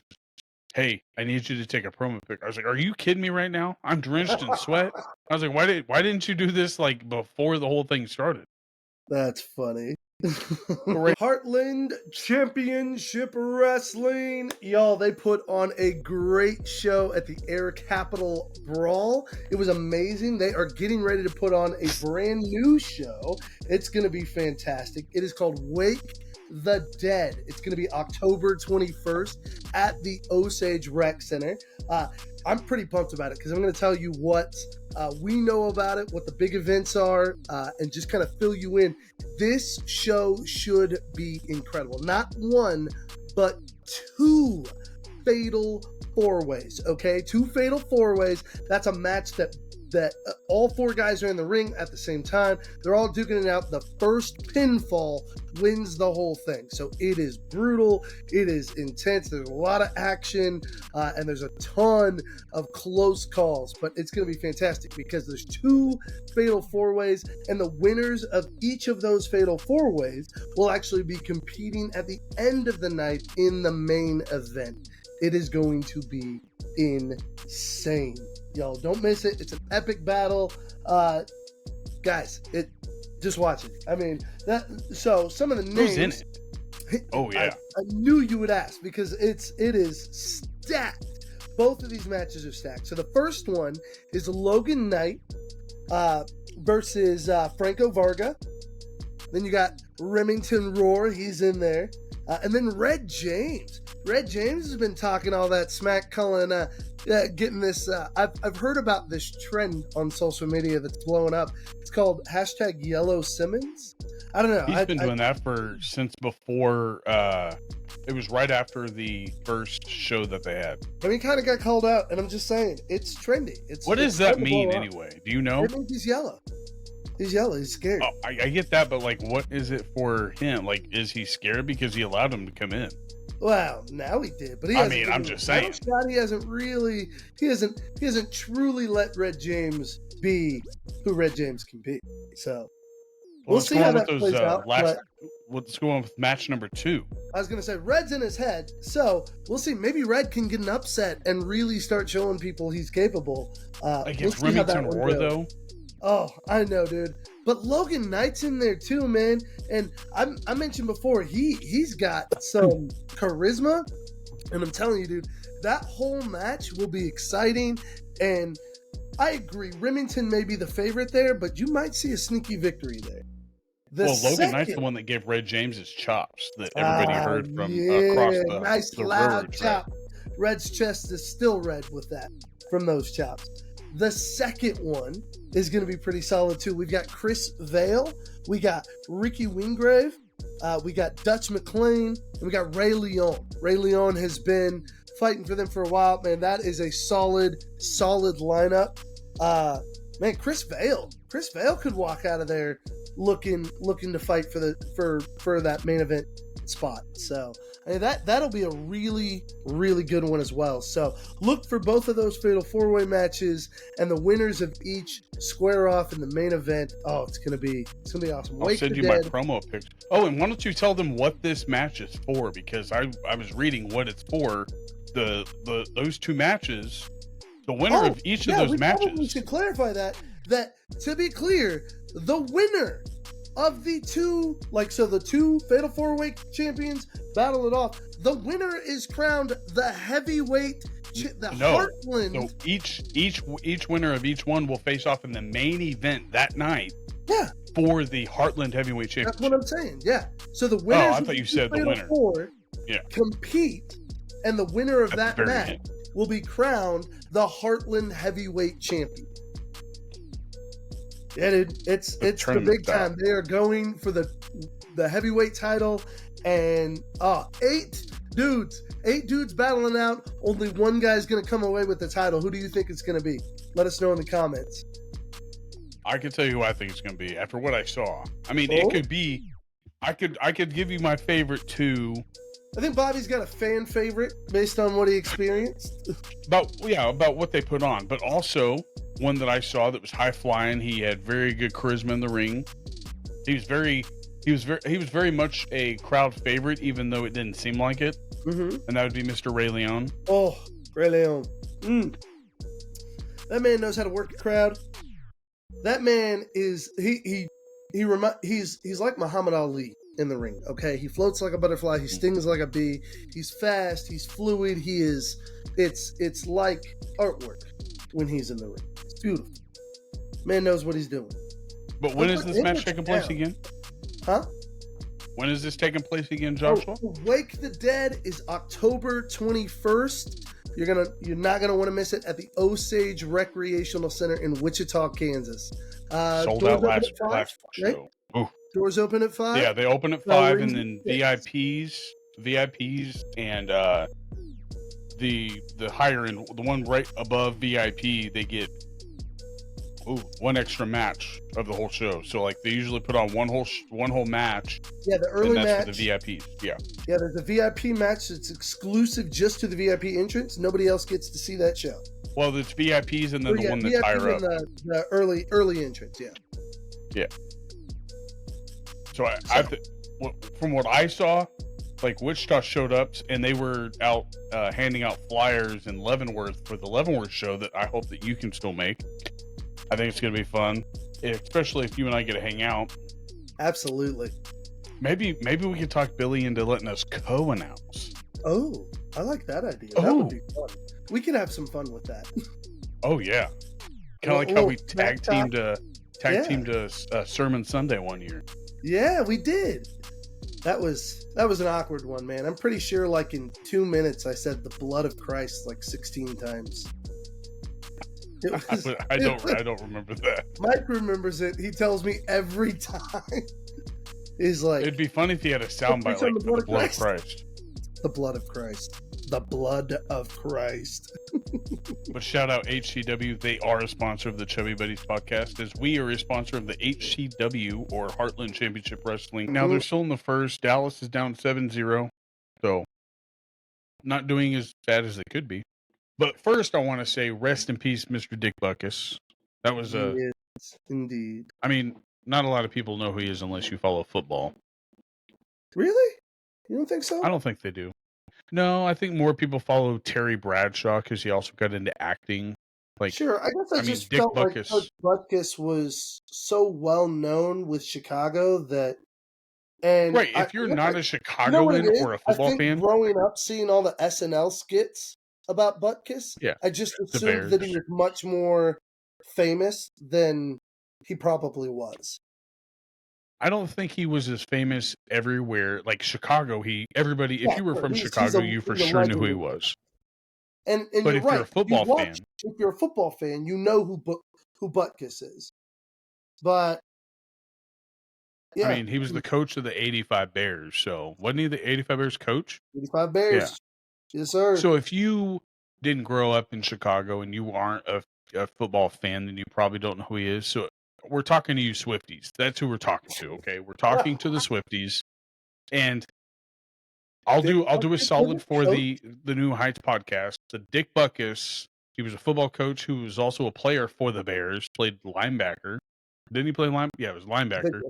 "Hey, I need you to take a promo pic." I was like, "Are you kidding me right now? I'm drenched in sweat." I was like, "Why didn't you do this like before the whole thing started?" That's funny. Heartland Championship Wrestling. Y'all, they put on a great show at the Air Capital Brawl. It was amazing. They are getting ready to put on a brand new show. It's going to be fantastic. It is called Wake the Dead. It's going to be October 21st at the Osage Rec Center. I'm pretty pumped about it because I'm going to tell you what we know about it, what the big events are, and just kind of fill you in. This show should be incredible. Not one, but 2 fatal 4-ways, okay? 2 fatal 4-ways. That's a match that all 4 guys are in the ring at the same time. They're all duking it out. The first pinfall wins the whole thing. So it is brutal. It is intense. There's a lot of action, and there's a ton of close calls. But it's going to be fantastic because there's 2 fatal 4-ways, and the winners of each of those fatal 4-ways will actually be competing at the end of the night in the main event. It is going to be insane. Y'all don't miss it. It's an epic battle. Guys, just watch it. I mean, so some of the names. Who's in it? Oh yeah. I knew you would ask because it is stacked. Both of these matches are stacked. So the first one is Logan Knight versus Franco Varga. Then you got Remington Roar. He's in there. And then Red James. Red James has been talking all that smack, calling, getting this. I've heard about this trend on social media that's blowing up. It's called #Yellow Simmons. I don't know. He's been doing that since before. It was right after the first show that they had. I mean, he kind of got called out, and I'm just saying it's trendy. What does that mean anyway? Do you know? It means he's yellow. He's yellow. He's scared. Oh, I get that, but like, what is it for him? Like, is he scared because he allowed him to come in? Well, now he did, but I'm just saying. He hasn't truly let Red James be who Red James can be. So we'll see how that plays out. Let's go on with match number 2. I was going to say Red's in his head, so we'll see. Maybe Red can get an upset and really start showing people he's capable. Against Remington Roar, though. Oh, I know, dude. But Logan Knight's in there too, man. And I mentioned before, he's got some charisma. And I'm telling you, dude, that whole match will be exciting. And I agree, Remington may be the favorite there, but you might see a sneaky victory there. Logan Knight's the one that gave Red James his chops that everybody heard from across the nice the loud river chop. Red's chest is still red with that from those chops. The second one is going to be pretty solid too. We've got Chris Vale, we got Ricky Wingrave, we got Dutch McLean, and we got Ray Leon. Ray Leon has been fighting for them for a while, man. That is a solid lineup. Man, Chris Vail could walk out of there looking to fight for that main event spot. So I mean, that'll be a really, really good one as well. So look for both of those fatal 4-way matches, and the winners of each square off in the main event. Oh, it's gonna be awesome. I'll send you my promo pics. Oh, and why don't you tell them what this match is for? Because I was reading what it's for. Those two matches. The winner of each of those matches. We should clarify that to be clear, the winner of the two, the two Fatal 4-Way champions battle it off. The winner is crowned the heavyweight, Heartland. So each winner of each one will face off in the main event that night. Yeah. For the Heartland Heavyweight Championship. That's what I'm saying. Yeah. So the winners. Oh, I thought you said the winner. Compete, and the winner of that match will be crowned the Heartland Heavyweight Champion. Yeah, dude, it's the big time. They are going for the heavyweight title, and 8 dudes battling out. Only one guy's going to come away with the title. Who do you think it's going to be? Let us know in the comments. I can tell you who I think it's going to be after what I saw. I mean, it could be. I could give you my favorite two. I think Bobby's got a fan favorite based on what he experienced. About what they put on, but also one that I saw that was high flying. He had very good charisma in the ring. He was very much a crowd favorite, even though it didn't seem like it. Mm-hmm. And that would be Mr. Ray Leon. Oh, Ray Leon. That man knows how to work a crowd. That man is he's like Muhammad Ali in the ring. Okay, he floats like a butterfly, he stings like a bee, he's fast, he's fluid, it's like artwork when he's in the ring. It's beautiful. Man knows what he's doing. But when is this match taking place again? Huh? When is this taking place again, Joshua? Wake the Dead is October 21st. You're not gonna want to miss it at the Osage Recreational Center in Wichita, Kansas. Sold out last show. Right? Doors open at 5? Yeah, they open at 5, and then VIPs, and the higher end, the one right above VIP, they get one extra match of the whole show. So like they usually put on one whole match. Yeah, the early match for the VIPs. Yeah. Yeah, there's a VIP match that's exclusive just to the VIP entrance. Nobody else gets to see that show. Well, it's VIPs and then the one that's VIPs higher up. The early entrance. Yeah. Yeah. So from what I saw, like Wichita showed up and they were out handing out flyers in Leavenworth for the Leavenworth show that I hope that you can still make. I think it's going to be fun, especially if you and I get to hang out. Absolutely. Maybe we could talk Billy into letting us co-announce. Oh, I like that idea. That would be fun. We could have some fun with that. Oh yeah, kind of like how we tag teamed Sermon Sunday one year. Yeah, we did. That was an awkward one, man. I'm pretty sure like in 2 minutes I said the blood of Christ like 16 times. I don't remember that. Mike remembers it. He tells me every time. He's like, it'd be funny if he had a soundbite like the blood of Christ. The blood of Christ. The blood of Christ. But shout out HCW. They are a sponsor of the Chubby Buddies podcast, as we are a sponsor of the HCW or Heartland Championship Wrestling. Now they're still in the first. Dallas is down 7-0. So not doing as bad as they could be. But first, I want to say rest in peace, Mr. Dick Buckus. That was yes, indeed. I mean, not a lot of people know who he is unless you follow football. Really? You don't think so? I don't think they do. No, I think more people follow Terry Bradshaw because he also got into acting. Like, sure, I guess I just Dick felt Buckus. like Coach Butkus was so well known with Chicago that. And right, if you're not a Chicagoan or a football fan, growing up seeing all the SNL skits about Butkus, I just assumed that he was much more famous than he probably was. I don't think he was as famous everywhere. Like Chicago, if you were from Chicago, you for sure knew who he was. And but if you're a football fan, if you're a football fan, you know who Butkus is. But yeah, I mean, he was the coach of the '85 Bears. So wasn't he the '85 Bears coach? '85 Bears, yes, sir. So if you didn't grow up in Chicago and you aren't a a football fan, then you probably don't know who he is. So we're talking to you Swifties. That's who we're talking to. Okay, we're talking to the Swifties, and I'll do a solid for the New Heights podcast. The Dick Buckus, he was a football coach who was also a player for the Bears. Played linebacker. Didn't he play line? Yeah, it was linebacker.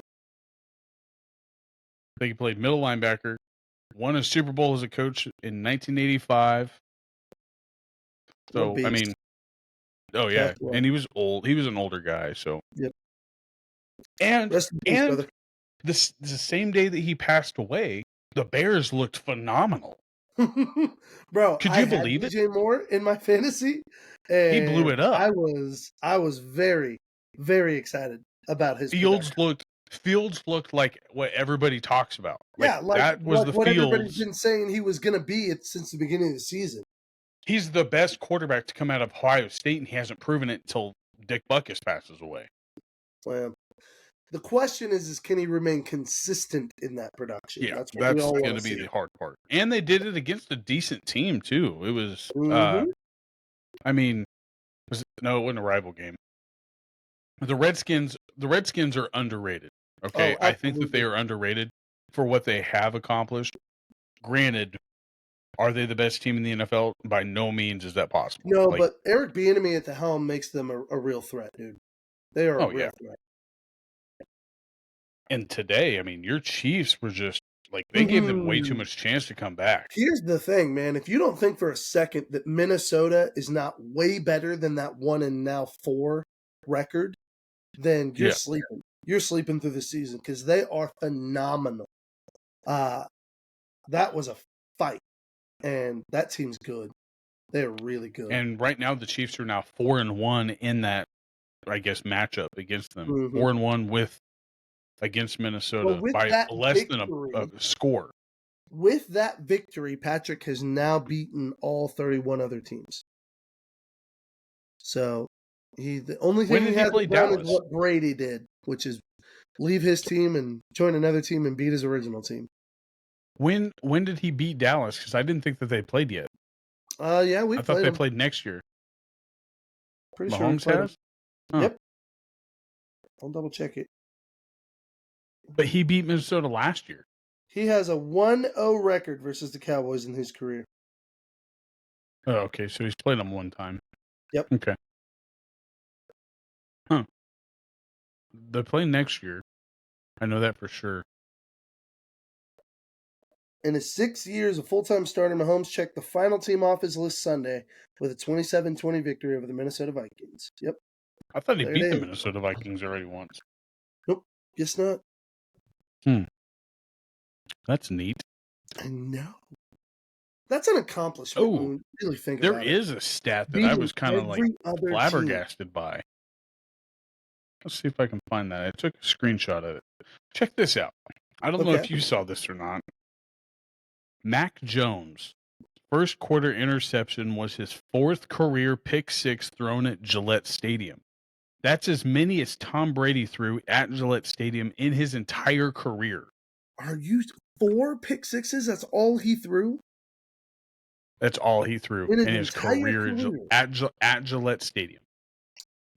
I think he played middle linebacker. Won a Super Bowl as a coach in 1985. So I mean, oh yeah, and he was old. He was an older guy. So yep. And Rest in peace, brother. the same day that he passed away, the Bears looked phenomenal. Bro, could you believe it? DJ Moore in my fantasy, and he blew it up. I was very, very excited about his Fields looked like what everybody talks about. Like that was the what Fields. Everybody's been saying he was going to be since the beginning of the season. He's the best quarterback to come out of Ohio State, and he hasn't proven it until Dick Buckus passes away. Well, the question is can he remain consistent in that production? Yeah, that's going to be the hard part. And they did it against a decent team too. It was, I mean, it wasn't a rival game. The Redskins are underrated. Okay, I think that they are underrated for what they have accomplished. Granted, are they the best team in the NFL? By no means is that possible. No, but Eric Bieniemy at the helm makes them a real threat, dude. They are a real threat. And today, I mean, your Chiefs were just they gave them way too much chance to come back. Here's the thing, man. If you don't think for a second that Minnesota is not way better than that 1-4 record, then you're sleeping. You're sleeping through the season because they are phenomenal. That was a fight, and that team's good. They're really good. And right now, the Chiefs are now 4-1 in that, I guess, matchup against them. 4-1 against Minnesota by less than a score. With that victory, Patrick has now beaten all 31 other teams. So the only thing he has done is what Brady did, which is leave his team and join another team and beat his original team. When did he beat Dallas? Because I didn't think that they played yet. Yeah, I thought they played next year. Pretty Mahomes sure has? Huh. Yep. I'll double check it. But he beat Minnesota last year. He has a 1-0 record versus the Cowboys in his career. Oh, okay. So he's played them one time. Yep. Okay. Huh. They play next year. I know that for sure. In his 6 years of full-time starter, Mahomes checked the final team off his list Sunday with a 27-20 victory over the Minnesota Vikings. Yep. I thought he beat the Minnesota Vikings already once. Nope. Guess not. That's neat. I know. That's an accomplishment when you really think about it. There is a stat that I was kind of flabbergasted by. Let's see if I can find that. I took a screenshot of it. Check this out. I don't know if you saw this or not. Mac Jones' first quarter interception was his 4th career pick 6 thrown at Gillette Stadium. That's as many as Tom Brady threw at Gillette Stadium in his entire career. Are you 4 pick 6s? That's all he threw? That's all he threw in his career at Gillette Stadium.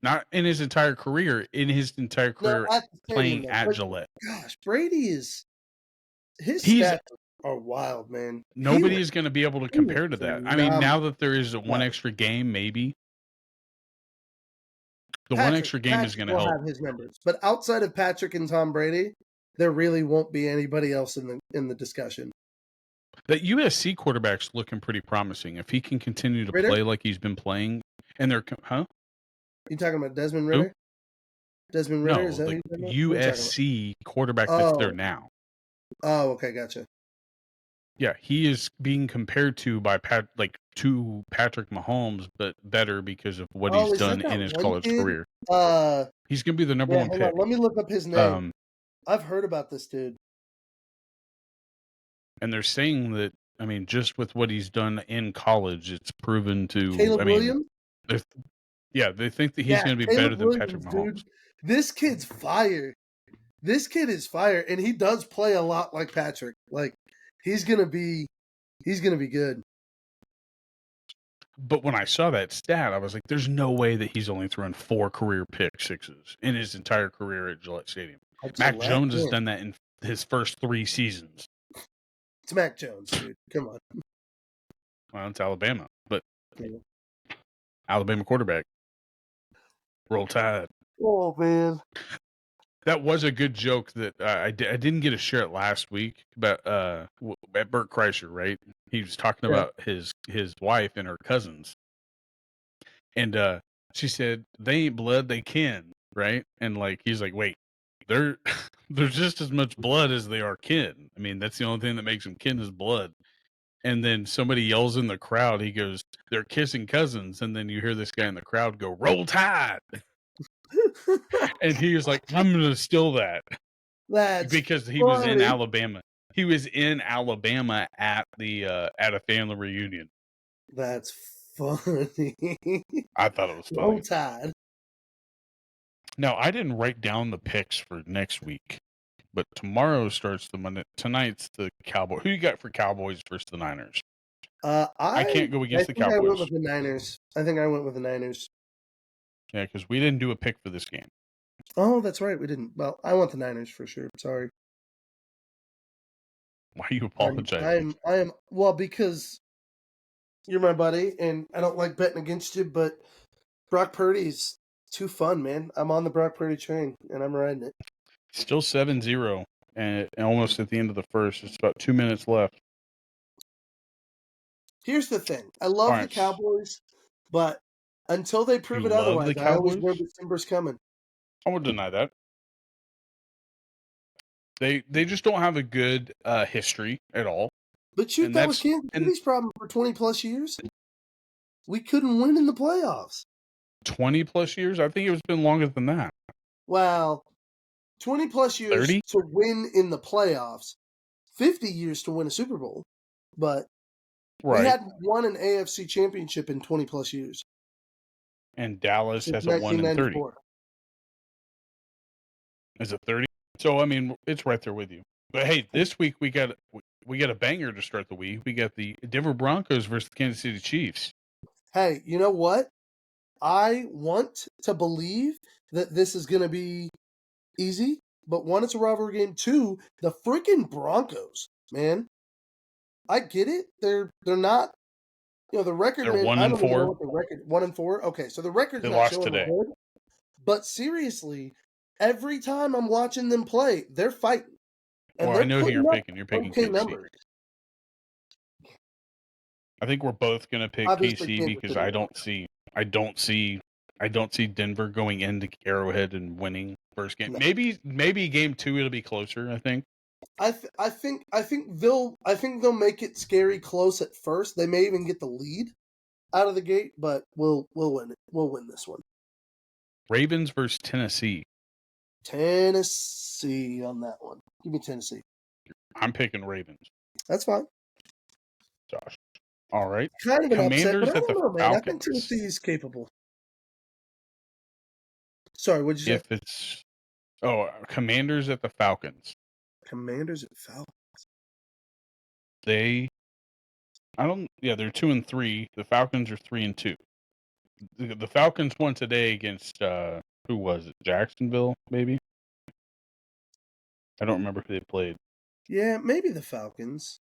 Not in his entire career, playing at Gillette. Gosh, Brady is... His stats are wild, man. Nobody is going to be able to compare to that. I mean, now that there is one extra game, maybe. One extra game is going to help. Have his numbers. But outside of Patrick and Tom Brady, there really won't be anybody else in the discussion. That USC quarterback's looking pretty promising. If he can continue to play like he's been playing, and they're You talking about Desmond Ritter? Who? Desmond Ritter? No, is that the USC quarterback that's there now. Oh, okay, gotcha. Yeah, he is being compared to Patrick Mahomes, but better because of what he's done in his college career. He's going to be the number one pick. Let me look up his name. I've heard about this dude. And they're saying that, I mean, just with what he's done in college, it's proven to... Caleb Williams? They think that he's going to be better than Patrick Mahomes. Dude, this kid's fire. This kid is fire, and he does play a lot like Patrick. Like, he's gonna be good. But when I saw that stat, I was like, there's no way that he's only thrown 4 career pick sixes in his entire career at Gillette Stadium. Mac Jones has done that in his first 3 seasons. It's Mac Jones, dude. Come on. Well, it's Alabama, but Yeah. Alabama quarterback. Roll Tide. Oh, man. That was a good joke that I didn't get to share it last week about at Bert Kreischer, right? He was talking about his wife and her cousins. And she said, they ain't blood, they kin, right? And like he's like, wait, they're just as much blood as they are kin. I mean, that's the only thing that makes them kin is blood. And then somebody yells in the crowd, he goes, they're kissing cousins. And then you hear this guy in the crowd go, Roll Tide. And he was like, I'm gonna steal that. That's because he funny. was in Alabama. He was in Alabama at a family reunion. That's funny. I thought it was funny. Roll Tide. Now, I didn't write down the picks for next week, but tomorrow starts the Monday. Tonight's the Cowboys. Who you got for Cowboys versus the Niners? I can't go against the Cowboys. I went with the Niners. I think I went with the Niners. Yeah, because we didn't do a pick for this game. Oh, that's right. We didn't. Well, I want the Niners for sure. Sorry. Why are you apologizing? I am well, because you're my buddy, and I don't like betting against you, but Brock Purdy's too fun, man. I'm on the Brock Purdy train, and I'm riding it. Still 7-0, and almost at the end of the first. It's about 2 minutes left. Here's the thing. I love the Cowboys, but until they prove it otherwise, I always know December's coming. I would deny that. They just don't have a good history at all. But shoot, that was Kansas City's problem for 20-plus years. We couldn't win in the playoffs. 20-plus years? I think it's been longer than that. Well, 20-plus years 30? To win in the playoffs. 50 years to win a Super Bowl. But we hadn't won an AFC championship in 20-plus years. And Dallas hasn't won in 30. Is it 30? So, I mean, it's right there with you. But, hey, this week we got a banger to start the week. We got the Denver Broncos versus the Kansas City Chiefs. Hey, you know what? I want to believe that this is going to be easy. But one, it's a rivalry game. Two, the freaking Broncos, man. I get it. They're not, the record. They're 1-4. I don't know what the record. 1-4. Okay, so the record's not lost showing today. good. But seriously, every time I'm watching them play, they're fighting. And I know who you're picking. You're picking KC. Numbers. I think we're both going to pick KC because I don't see Denver going into Arrowhead and winning first game. No. Maybe game 2 it'll be closer, I think. I think they'll make it scary close at first. They may even get the lead out of the gate, but we'll win it. We'll win this one. Ravens versus Tennessee. Tennessee on that one. Give me Tennessee. I'm picking Ravens. That's fine. Josh. All right. Kind of an Commanders upset, but I don't know, man. Falcons. I think Tennessee is capable. Sorry, what'd you say? Commanders at the Falcons. Commanders at Falcons. They're 2-3. The Falcons are 3-2. The Falcons won today against who was it? Jacksonville, maybe? I don't remember who they played. Yeah, maybe the Falcons.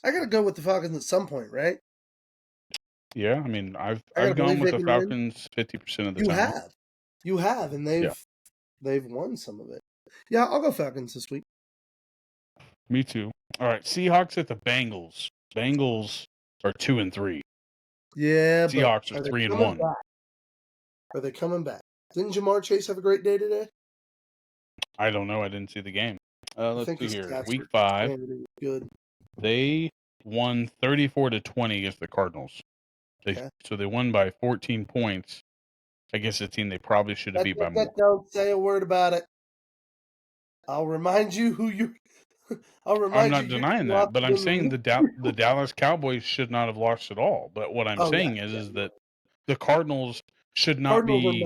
I gotta go with the Falcons at some point, right? Yeah, I mean, I've gone with the Falcons 50% of the time. You have, and they've won some of it. Yeah, I'll go Falcons this week. Me too. All right, Seahawks at the Bengals. Bengals are 2-3. Yeah, Seahawks are 3-1. Are they coming back? Didn't Jamar Chase have a great day today? I don't know. I didn't see the game. Let's see here. Week 5. Good. They won 34-20 against the Cardinals. So they won by 14 points. I guess a team they probably should have beat by more. Don't say a word about it. I'll remind you who you. I'm not denying that, but I'm saying the Dallas Cowboys should not have lost at all. But what I'm saying is that the Cardinals should not be.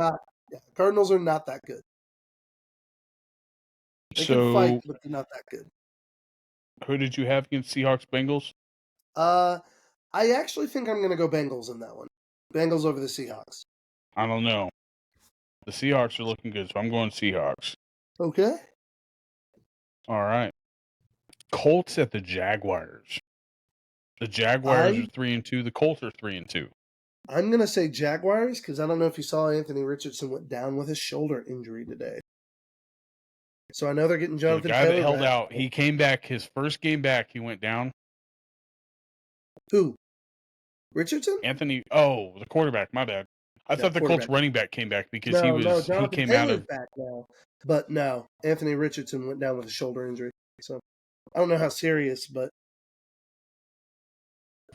Cardinals are not that good. They can fight, but they're not that good. Who did you have against Seahawks Bengals? I actually think I'm going to go Bengals in that one. Bengals over the Seahawks. I don't know. The Seahawks are looking good, so I'm going Seahawks. Okay. All right. Colts at the Jaguars. The Jaguars are 3-2. The Colts are 3-2. I'm going to say Jaguars because I don't know if you saw Anthony Richardson went down with his shoulder injury today. So I know they're getting Jonathan the guy Taylor that held back. out, he came back. His first game back, he went down. Who? Richardson? Anthony. Oh, the quarterback. My bad. I thought the Colts running back came back because he Jonathan came Taylor's out of back now. But no, Anthony Richardson went down with a shoulder injury. So I don't know how serious, but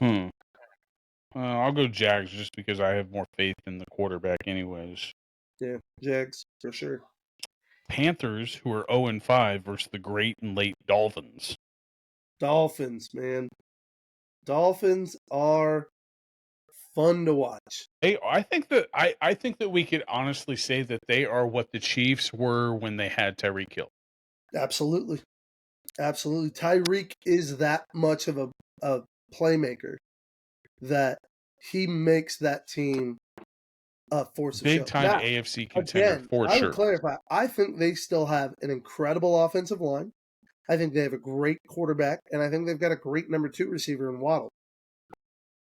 I'll go Jags just because I have more faith in the quarterback, anyways. yeah, Jags for sure. Panthers, who are 0-5, versus the great and late Dolphins. Dolphins, man. Dolphins are fun to watch. I think that we could honestly say that they are what the Chiefs were when they had Tyreek Hill. Absolutely. Absolutely. Tyreek is that much of a playmaker that he makes that team a force of show. Big time AFC contender for I sure. would clarify. I think they still have an incredible offensive line. I think they have a great quarterback, and I think they've got a great number 2 receiver in Waddle.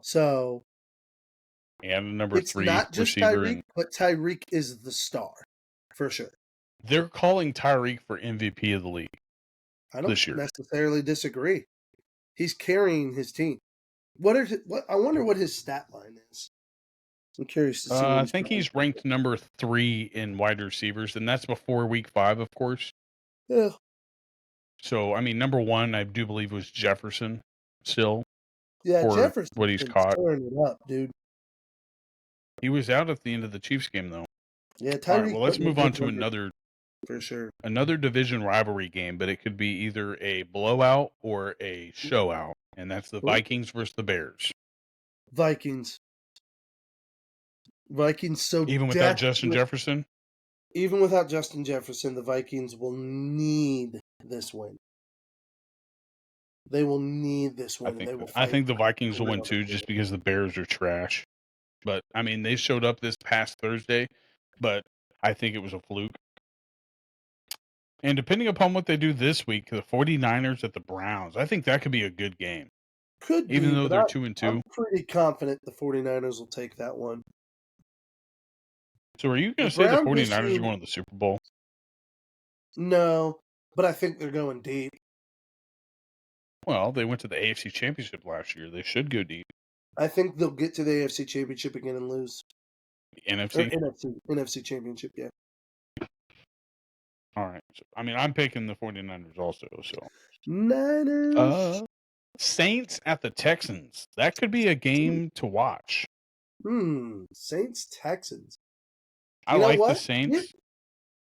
So, and a number 3 it's not just receiver. Tyreek, but Tyreek is the star for sure. They're calling Tyreek for MVP of the league. I don't this year. necessarily disagree. He's carrying his team. I wonder what his stat line is. I'm curious to see. I think he's ranked number 3 in wide receivers, and that's before week 5, of course. Yeah. So, I mean, number 1, I do believe, was Jefferson still. Yeah, Jefferson. What he's caught. Tearing it up, dude. He was out at the end of the Chiefs game, though. Yeah, Tyreek. All right, well, let's move on to another. For sure. Another division rivalry game, but it could be either a blowout or a showout, and that's the Vikings versus the Bears. Vikings. Even without Justin Jefferson? Even without Justin Jefferson, the Vikings will need this win. They will need this win. I think the Vikings will win too, just because the Bears are trash. But, I mean, they showed up this past Thursday, but I think it was a fluke. And depending upon what they do this week, the 49ers at the Browns, I think that could be a good game. Even though they're 2-2. I'm pretty confident the 49ers will take that one. So are you going to say the 49ers are going to the Super Bowl? No, but I think they're going deep. Well, they went to the AFC Championship last year. They should go deep. I think they'll get to the AFC Championship again and lose. NFC? NFC Championship, yeah. All right. So, I mean, I'm picking the 49ers also. So Niners. Saints at the Texans. That could be a game to watch. Saints Texans. I like the Saints.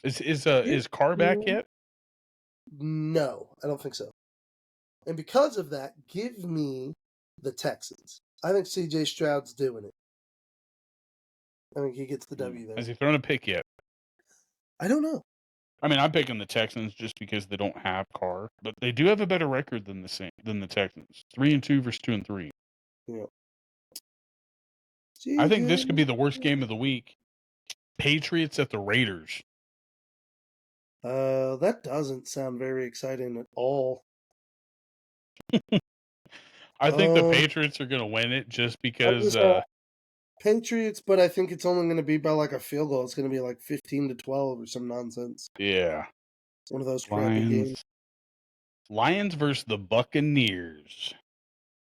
Is Carr back yet? No, I don't think so. And because of that, give me the Texans. I think CJ Stroud's doing it. I think he gets the W there. Has he thrown a pick yet? I don't know. I mean, I'm picking the Texans just because they don't have Carr, but they do have a better record than the Texans. 3-2 versus 2-3. Yeah. I think this could be the worst game of the week. Patriots at the Raiders. That doesn't sound very exciting at all. I think the Patriots are going to win it just because. Patriots, but I think it's only going to be by like a field goal. It's going to be like 15-12 or some nonsense. Yeah. It's one of those crappy games. Lions versus the Buccaneers.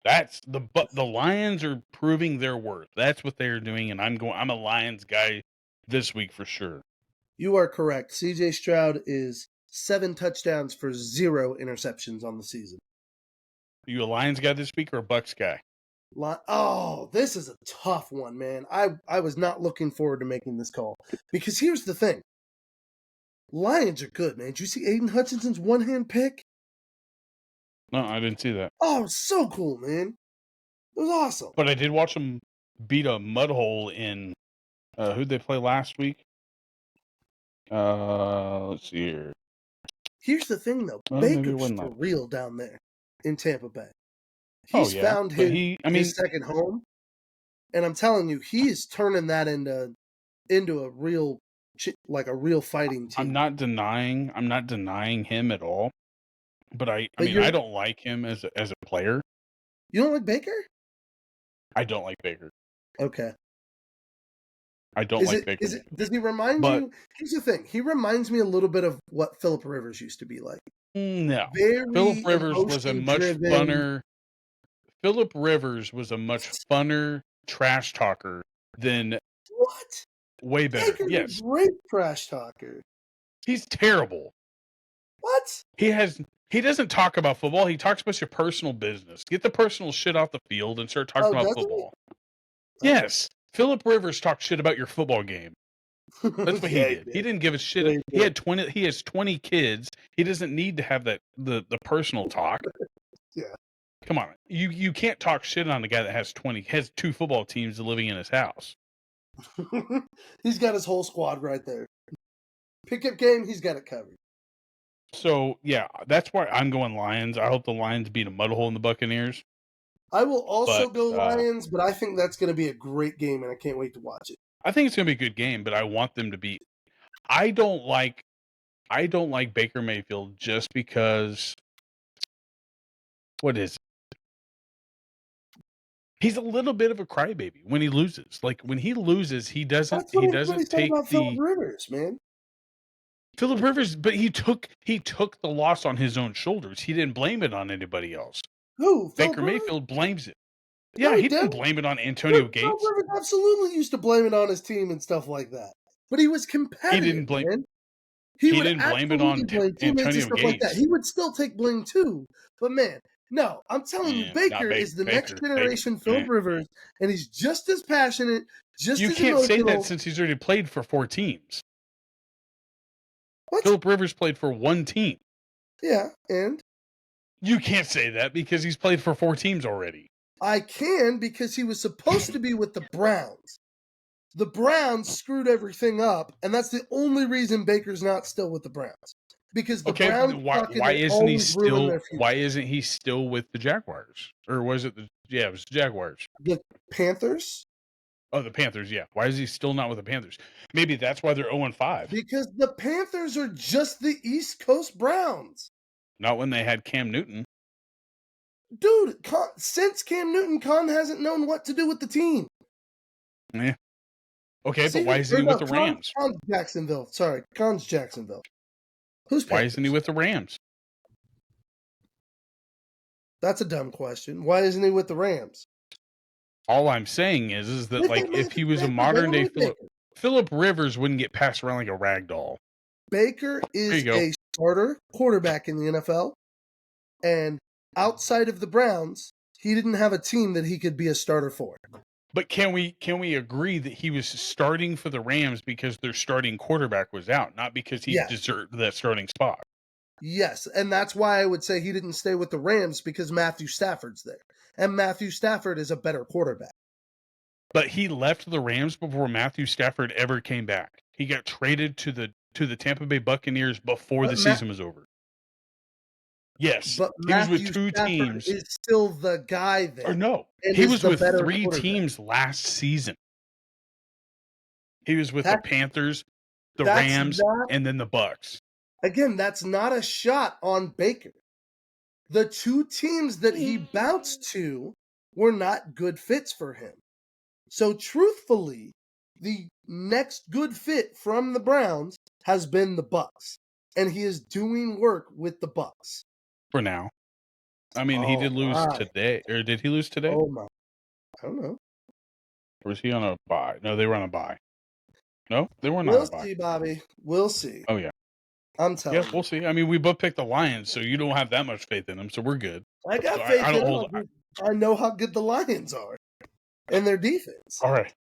That's the Lions are proving their worth. That's what they're doing, and I'm a Lions guy this week for sure. You are correct. CJ Stroud is 7 touchdowns for 0 interceptions on the season. Are you a Lions guy this week or a Bucs guy? Oh, this is a tough one, man. I was not looking forward to making this call. Because here's the thing. Lions are good, man. Did you see Aiden Hutchinson's one-hand pick? No, I didn't see that. Oh, so cool, man. It was awesome. But I did watch them beat a mud hole in who'd they play last week? Let's see here. Here's the thing, though. Baker's for real down there in Tampa Bay. He's found but his second home, and I'm telling you, he's turning that into a real fighting team. I'm not denying him at all, but I don't like him as a player. You don't like Baker? I don't like Baker. Okay. I don't like Baker. Does he remind you? Here's the thing. He reminds me a little bit of what Philip Rivers used to be like. No. Very Philip Rivers was a much emotion-driven. funner. Philip Rivers was a much funner trash talker than What? way better. Baker's Yes. a great trash talker. He's terrible. What? He doesn't talk about football. He talks about your personal business. Get the personal shit off the field and start talking about football. Yes. Philip Rivers talked shit about your football game. That's what he did. He didn't give a shit. He has 20 kids. He doesn't need to have the personal talk. Yeah. Come on. You can't talk shit on a guy that has 2 football teams living in his house. He's got his whole squad right there. Pickup game, he's got it covered. So, yeah, that's why I'm going Lions. I hope the Lions beat a mud hole in the Buccaneers. I will also go Lions, but I think that's going to be a great game, and I can't wait to watch it. I think it's going to be a good game, but I want them to beat. I don't like Baker Mayfield just because. What is it? He's a little bit of a crybaby when he loses. Like when he loses, he doesn't take about Philip Rivers, man. Philip Rivers, but he took the loss on his own shoulders. He didn't blame it on anybody else. Who? Baker Mayfield blames it. No, Yeah, he didn't blame it on Antonio Gates. Philip Rivers absolutely used to blame it on his team and stuff like that. But he was competitive. He didn't blame. Man. He didn't blame it on Antonio Gates. Like that. He would still take blame too. But man, no, I'm telling you, Baker is the next generation Philip Rivers, and he's just as passionate, just as emotional. You can't say that since he's already played for 4 teams. What? Philip Rivers played for 1 team. Yeah, and? You can't say that because he's played for 4 teams already. I can because he was supposed to be with the Browns. The Browns screwed everything up, and that's the only reason Baker's not still with the Browns. Because the Browns why isn't he still with the Jaguars? Or was it it was the Jaguars. The Panthers? Oh, the Panthers, yeah. Why is he still not with the Panthers? Maybe that's why they're 0-5. Because the Panthers are just the East Coast Browns. Not when they had Cam Newton. Dude, since Cam Newton, Con hasn't known what to do with the team. Yeah. Okay, but why isn't he with the Rams? Con's Jacksonville. Sorry, Con's Jacksonville. Who's Panthers? Why isn't he with the Rams? That's a dumb question. Why isn't he with the Rams? All I'm saying is that like if he was a modern day Philip Rivers wouldn't get passed around like a rag doll. Baker is a starter quarterback in the NFL, and outside of the Browns, he didn't have a team that he could be a starter for. But can we agree that he was starting for the Rams because their starting quarterback was out, not because he deserved that starting spot? Yes, and that's why I would say he didn't stay with the Rams because Matthew Stafford's there. And Matthew Stafford is a better quarterback. But he left the Rams before Matthew Stafford ever came back. He got traded to the Tampa Bay Buccaneers before the season was over. Yes, but he was with 2 teams. Is still the guy there. Or no, he was with 3 teams last season. He was with the Panthers, the Rams, and then the Bucks. Again, that's not a shot on Baker. The 2 teams that he bounced to were not good fits for him. So truthfully, the next good fit from the Browns has been the Bucks, and he is doing work with the Bucks. For now. I mean, he did lose today. Or did he lose today? Oh, my. I don't know. Or was he on a bye? No, they were on a bye. No, they weren't on a bye. We'll see, Bobby. We'll see. Oh, yeah. I'm telling you. Yeah, we'll see. I mean, we both picked the Lions, so you don't have that much faith in them, so we're good. I got faith in them. I know how good the Lions are and their defense. All right.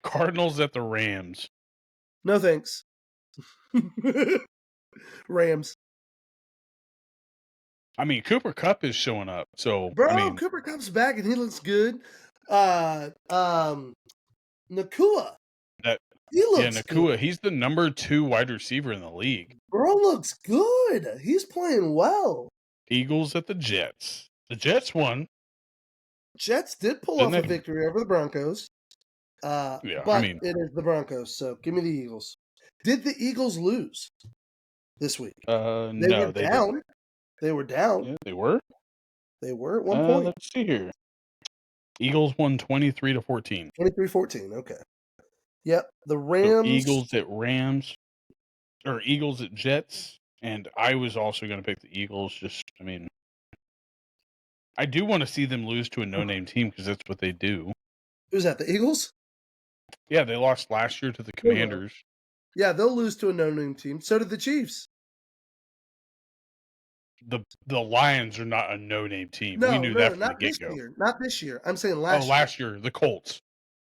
Cardinals at the Rams. No, thanks. Rams. I mean, Cooper Kupp is showing up, so bro, I mean, Cooper Kupp's back and he looks good. Nakua. He looks Nakua. Good. He's the number 2 wide receiver in the league. Bro looks good. He's playing well. Eagles at the Jets. The Jets won. Jets did pull Didn't off a they? victory over the Broncos. Yeah, But it is the Broncos, so give me the Eagles. Did the Eagles lose this week? They no, were they down. didn't. They were down. Yeah, they were. They were at one point. Let's see here. Eagles won 23-14. 23-14. Okay. Yep. The So Rams. Eagles at Rams, or Eagles at Jets, and I was also going to pick the Eagles. I do want to see them lose to a no-name team because that's what they do. Who's that? The Eagles? Yeah, they lost last year to the Commanders. Yeah, they'll lose to a no-name team. So did the Chiefs. The Lions are not a no-name team. No, we knew that from not the this get-go. year. Not this year. I'm saying Last year, the Colts.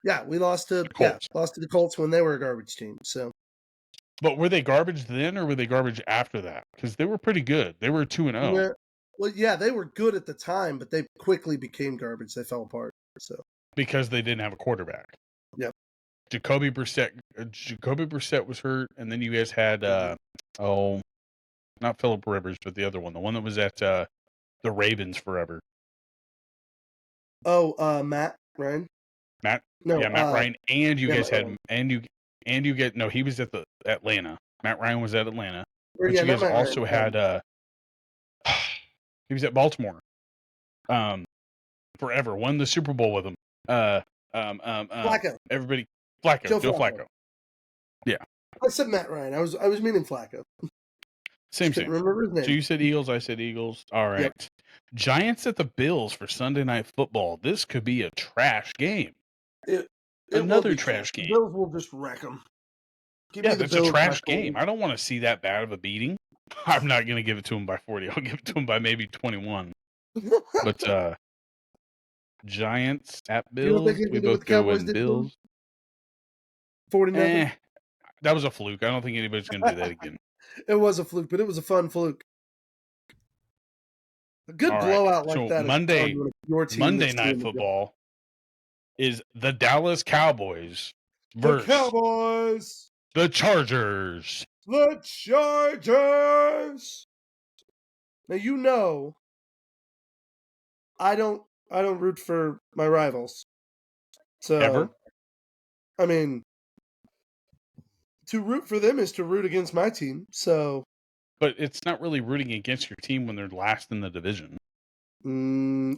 Yeah, we lost to The Colts. the Colts when they were a garbage team. So, but were they garbage then, or were they garbage after that? Because they were pretty good. They were 2-0. yeah, well, yeah, they were good at the time, but they quickly became garbage. They fell apart. So because they didn't have a quarterback. Yep. Jacoby Brissett was hurt, and then you guys had not Phillip Rivers, but the other one, the one that was at the Ravens forever. Oh, Matt Ryan. Matt Ryan, and you guys had he was at the Atlanta. Matt Ryan was at Atlanta, but you guys also had he was at Baltimore. Forever won the Super Bowl with him. Flacco. Everybody, Joe Flacco. Yeah, I said Matt Ryan. I was meaning Flacco. Same. Remember his name. So you said Eagles, I said Eagles. All right. Yep. Giants at the Bills for Sunday Night Football. This could be a trash game. Another trash game. The Bills will just wreck them. That's a trash game. I don't want to see that bad of a beating. I'm not going to give it to them by 40. I'll give it to them by maybe 21. But Giants at Bills. We both go with Bills. 40-0. That was a fluke. I don't think anybody's going to do that again. It was a fluke, but it was a fun fluke. A good blowout like that. Monday Night Football is the Dallas Cowboys versus the Chargers. The Chargers. Now I don't root for my rivals. So ever? I mean, to root for them is to root against my team. So, but it's not really rooting against your team when they're last in the division.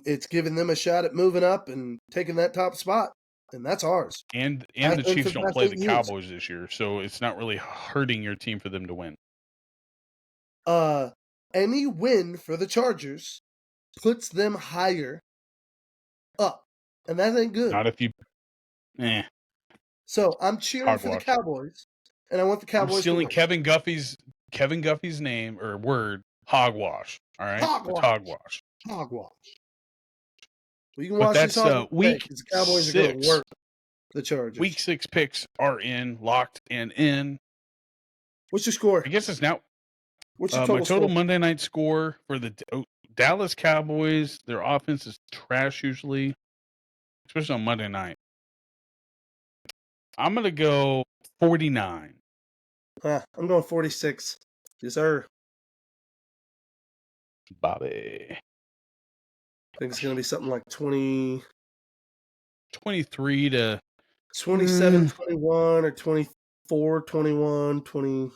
It's giving them a shot at moving up and taking that top spot, and that's ours. And the Chiefs don't play the Cowboys this year, so it's not really hurting your team for them to win. Any win for the Chargers puts them higher up, and that ain't good. Not if you. So I'm cheering for the Cowboys, and I want the Cowboys. I'm stealing Kevin Guffey's name or word. Hogwash. All right, hogwash. Hogwash. Well, you can watch this week the Cowboys 6. Are going to work the Chargers. Week 6 picks are locked and in. What's your score? I guess it's now. What's your total my total Monday night score for the Dallas Cowboys? Their offense is trash usually, especially on Monday night. I'm going to go 49. I'm going 46. Yes, sir. Bobby. I think it's going to be something like 23 to 27, 21, or 24, 21, 20.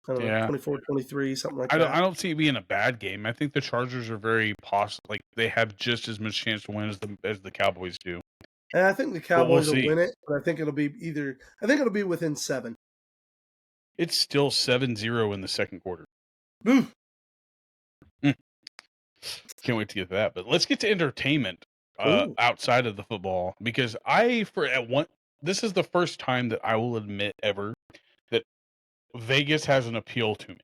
I don't know, 24, 23, something like that. I don't see it being a bad game. I think the Chargers are very possible. Like they have just as much chance to win as the Cowboys do. And I think the Cowboys will win it, but I think it'll be within 7. It's still 7-0 in the second quarter. Can't wait to get to that. But let's get to entertainment outside of the football, because this is the first time that I will admit ever that Vegas has an appeal to me.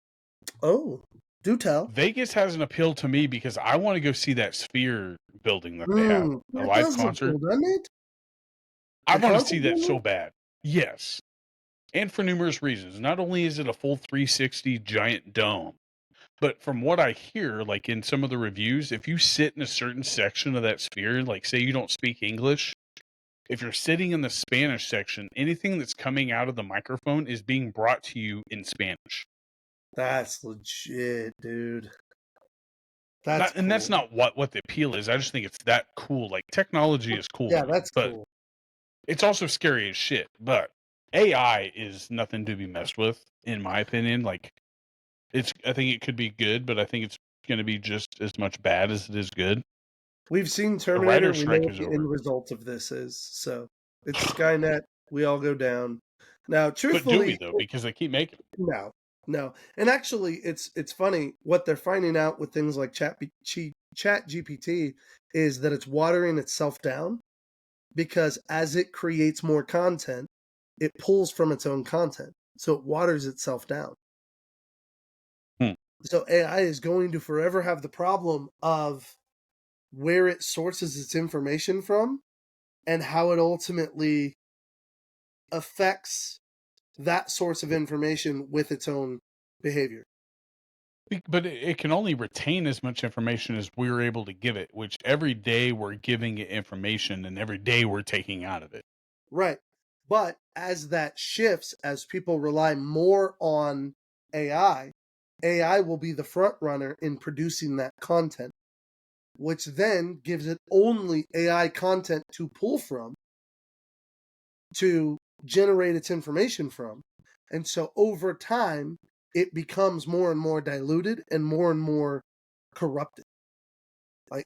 Oh, do tell. Vegas has an appeal to me because I want to go see that Sphere building that they have, a live concert. Cool, doesn't it? I want to see that so bad. Yes. And for numerous reasons. Not only is it a full 360 giant dome, but from what I hear, like in some of the reviews, if you sit in a certain section of that Sphere, like say you don't speak English, if you're sitting in the Spanish section, anything that's coming out of the microphone is being brought to you in Spanish. That's legit, dude. That's not what the appeal is. I just think it's that cool. Like, technology is cool. Yeah, to me, that's but cool. it's also scary as shit. But AI is nothing to be messed with, in my opinion. Like, I think it could be good, but I think it's going to be just as much bad as it is good. We've seen The Terminator. writer's We know strike what is the over. end result of this is. So it's Skynet. We all go down. Now, But do truthfully, we, though? Because they keep making them. no. And actually, it's funny what they're finding out with things like Chat GPT is that it's watering itself down because as it creates more content, it pulls from its own content, so it waters itself down. So AI is going to forever have the problem of where it sources its information from and how it ultimately affects that source of information with its own behavior. But it can only retain as much information as we're able to give it, which every day we're giving it information and every day we're taking out of it. Right. But as that shifts, as people rely more on AI, AI will be the front runner in producing that content, which then gives it only AI content to pull from, to generate its information from. And so over time, it becomes more and more diluted and more corrupted.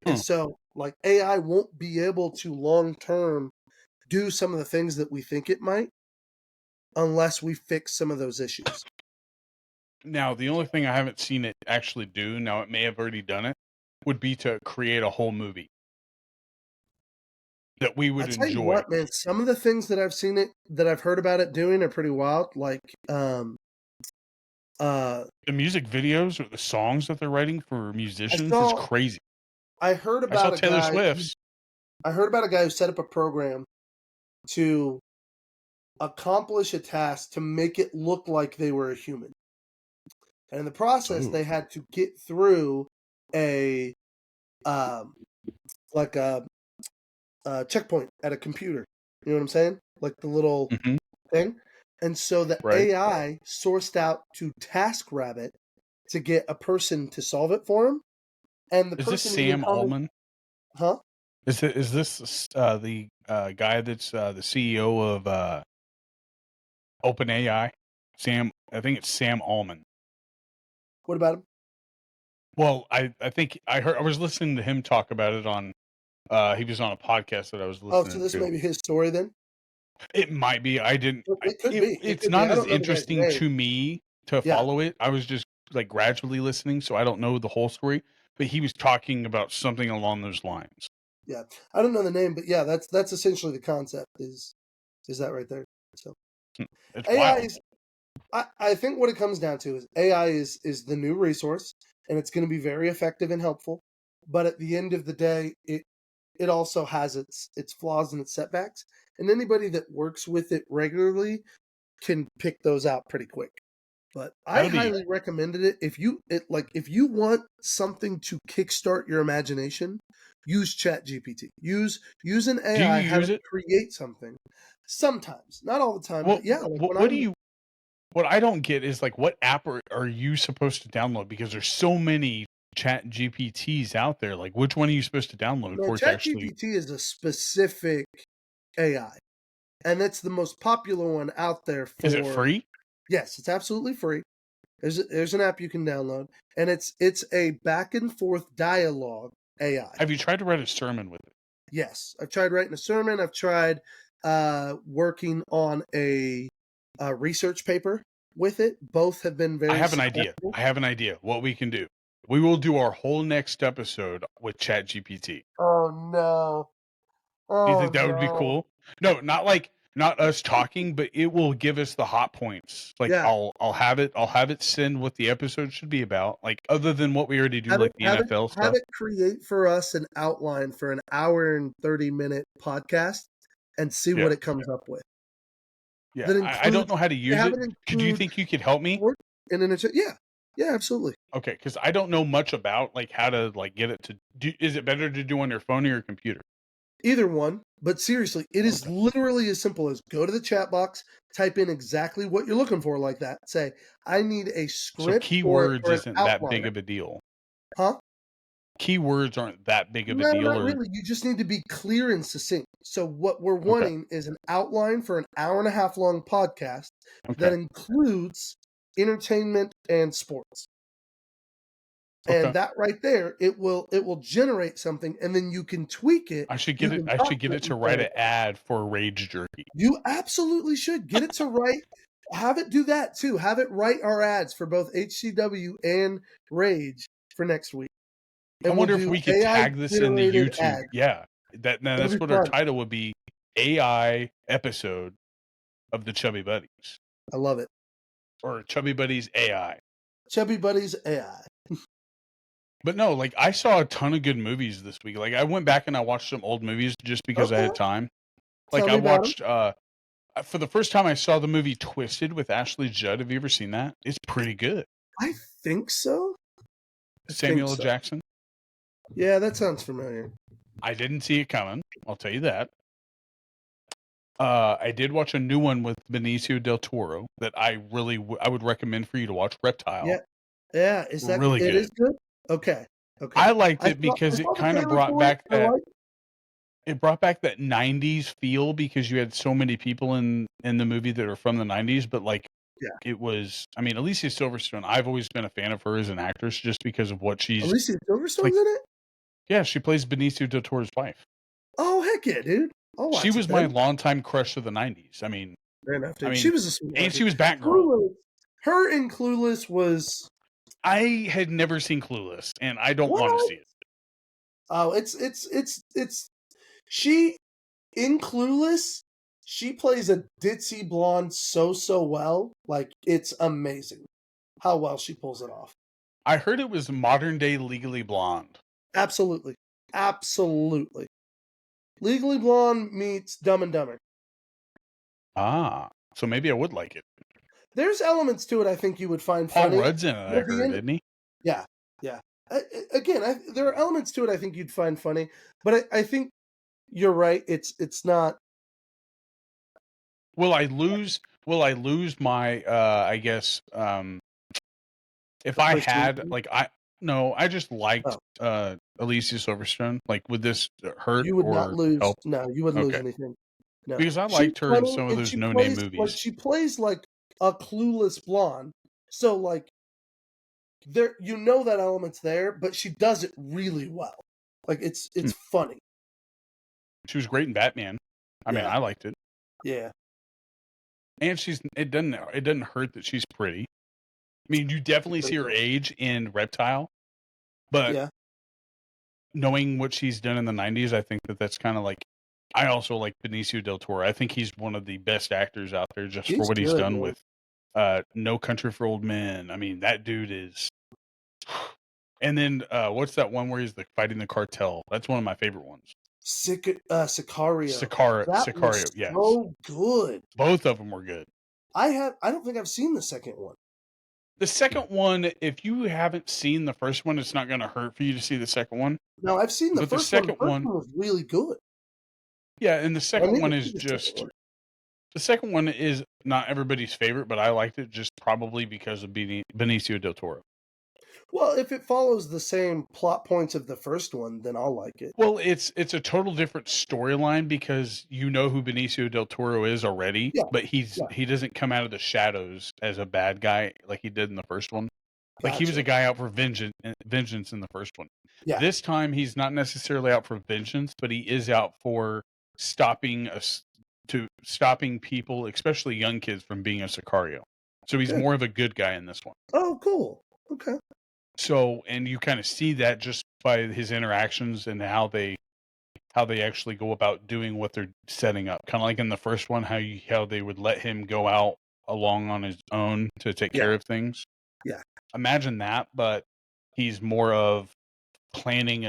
And so AI won't be able to long term do some of the things that we think it might unless we fix some of those issues. Now, the only thing I haven't seen it actually do, now it may have already done it, would be to create a whole movie that we would I'll tell you enjoy. what, man, some of the things that I've seen it, that I've heard about it doing are pretty wild. Like, The music videos or the songs that they're writing for musicians is crazy. I heard I saw about a Taylor guy. Swift's. I heard about a guy who set up a program to accomplish a task to make it look like they were a human. And in the process, Ooh. they had to get through a like a checkpoint at a computer. You know what I'm saying? Like the little thing. And so the Right. AI sourced out to TaskRabbit to get a person to solve it for him. And the Is this person even Sam Altman? Huh? Is this the guy that's the CEO of OpenAI? I think it's Sam Altman. What about him? Well, I think I was listening to him talk about it on he was on a podcast that I was listening So this to. may be his story then? It might be. I didn't. It could be. It's not I as don't know the guy's interesting name. to me to Yeah. follow it. I was just like gradually listening, so I don't know the whole story. But he was talking about something along those lines. Yeah. I don't know the name, but yeah, that's essentially the concept is that right there. So It's AI wild. is I think what it comes down to is AI is the new resource and it's going to be very effective and helpful. But at the end of the day, it also has its flaws and its setbacks. And anybody that works with it regularly can pick those out pretty quick. But I highly recommended it. If you want something to kickstart your imagination, use ChatGPT. Use an AI, have it create something. Sometimes, not all the time, but yeah. What I don't get is like, what app are you supposed to download? Because there's so many Chat GPTs out there. Like, which one are you supposed to download for it to actually? ChatGPT is a specific AI, and that's the most popular one out there. Is it free? Yes, it's absolutely free. There's an app you can download, and it's a back and forth dialogue AI. Have you tried to write a sermon with it? Yes, I've tried writing a sermon. I've tried working on a research paper with it. Both have been very. I have an idea. What we can do. We will do our whole next episode with ChatGPT. Oh no! Do you think that would be cool? No, not us talking, but it will give us the hot points. Like, yeah. I'll have it send what the episode should be about. Like, other than what we already do, like the NFL stuff. Have it create for us an outline for an hour and 30-minute podcast, and see what it comes up with. Yeah, I don't know how to use it. Could you think you could help me? Yeah, absolutely. Okay, because I don't know much about like how to like get it to do. Is it better to do on your phone or your computer? Either one, but seriously, it is literally as simple as go to the chat box, type in exactly what you're looking for, like that. Say, I need a script. So keywords isn't that big of a deal, huh? keywords aren't that big of a No, deal. not Or really. You just need to be clear and succinct. So what we're okay, wanting is an outline for an hour and a half long podcast that okay, includes entertainment and sports. okay. And that right there, it will generate something, and then you can tweak it. I should You get it. can I talk should get to it it to and write play an with it. ad for Rage Jerky. You absolutely should get it to write. Have it do that too. Have it write our ads for both HCW and Rage for next week. I And we'll wonder if do we could AI tag this in the generated YouTube. ads. Yeah, That'll that's be what our fun. title would be: AI episode of the Chubby Buddies, I love it. or Chubby Buddies AI. Chubby Buddies AI. But no, like I saw a ton of good movies this week. Like I went back and I watched some old movies just because I Okay. had time. Like Tell I me about them. watched for the first time I saw the movie Twisted with Ashley Judd. Have you ever seen that? It's pretty good. I think so. I think Samuel L. so. Jackson. Yeah, that sounds familiar. I didn't see it coming. I'll tell you that. I did watch a new one with Benicio del Toro that I really I would recommend for you to watch. Reptile. Yeah. Yeah. Is that Really it? good. Is good. Okay. Okay. I liked I it because it saw the kind of trailer brought for back it. I that like. it brought back that 90s feel because you had so many people in the movie that are from the 90s, but like Yeah. it was, I mean, Alicia Silverstone, I've always been a fan of her as an actress just because of what she's Alicia Silverstone's like. in it. Yeah, she plays Benicio del Toro's wife. Oh heck yeah, dude! I'll watch She it was my then. longtime crush of the 90s. I mean, Fair enough, dude. I She mean, was a sweetheart. and she was Batgirl. Clueless. Her in Clueless was. I had never seen Clueless, and I don't want to What? see it. Oh, it's. She in Clueless. She plays a ditzy blonde so well. Like it's amazing how well she pulls it off. I heard it was modern day Legally Blonde. Absolutely, absolutely. Legally Blonde meets Dumb and Dumber. Ah, so maybe I would like it. There's elements to it I think you would find Paul funny. Rudd's in it, I At the heard, end- didn't he? Yeah, yeah. Again, there are elements to it I think you'd find funny, but I think you're right. It's not. Will I lose my I guess if I had Appreciation? like I just liked Alicia Silverstone. Like would this hurt You would not or lose. help? No, you wouldn't lose Okay. anything. No, Because I she's liked her in funny, some of and those she no-name plays like movies. she plays like a clueless blonde. So like, there you know that element's there, but she does it really well. Like it's funny. She was great in Batman. I mean, Yeah. I liked it. Yeah, And it doesn't hurt that she's pretty. I mean, you definitely see her age in Reptile, but yeah. knowing what she's done in the 90s, I think that's kind of like, I also like Benicio del Toro. I think he's one of the best actors out there just for what he's good, done man. with No Country for Old Men. I mean, that dude is. And then what's that one where he's like fighting the cartel? That's one of my favorite ones. Sicario. That Sicario, was yes. so good. Both of them were good. I don't think I've seen the second one. The second one, if you haven't seen the first one, it's not going to hurt for you to see the second one. No, I've seen the But the first one. The second first one one was really good. Yeah, and the second need one to is see the second just one. the second one is not everybody's favorite, but I liked it just probably because of Benicio del Toro. Well, if it follows the same plot points of the first one, then I'll like it. Well, it's a total different storyline because you know who Benicio del Toro is already, Yeah, but he doesn't come out of the shadows as a bad guy like he did in the first one. Like he was a Gotcha. guy out for vengeance in the first one. Yeah. This time he's not necessarily out for vengeance, but he is out for stopping people, especially young kids, from being a Sicario. So he's Good. more of a good guy in this one. Oh, cool. Okay. So, and you kind of see that just by his interactions and how they actually go about doing what they're setting up. Kind of like in the first one, how they would let him go out along on his own to take care of things. Yeah. Imagine that, but he's more of planning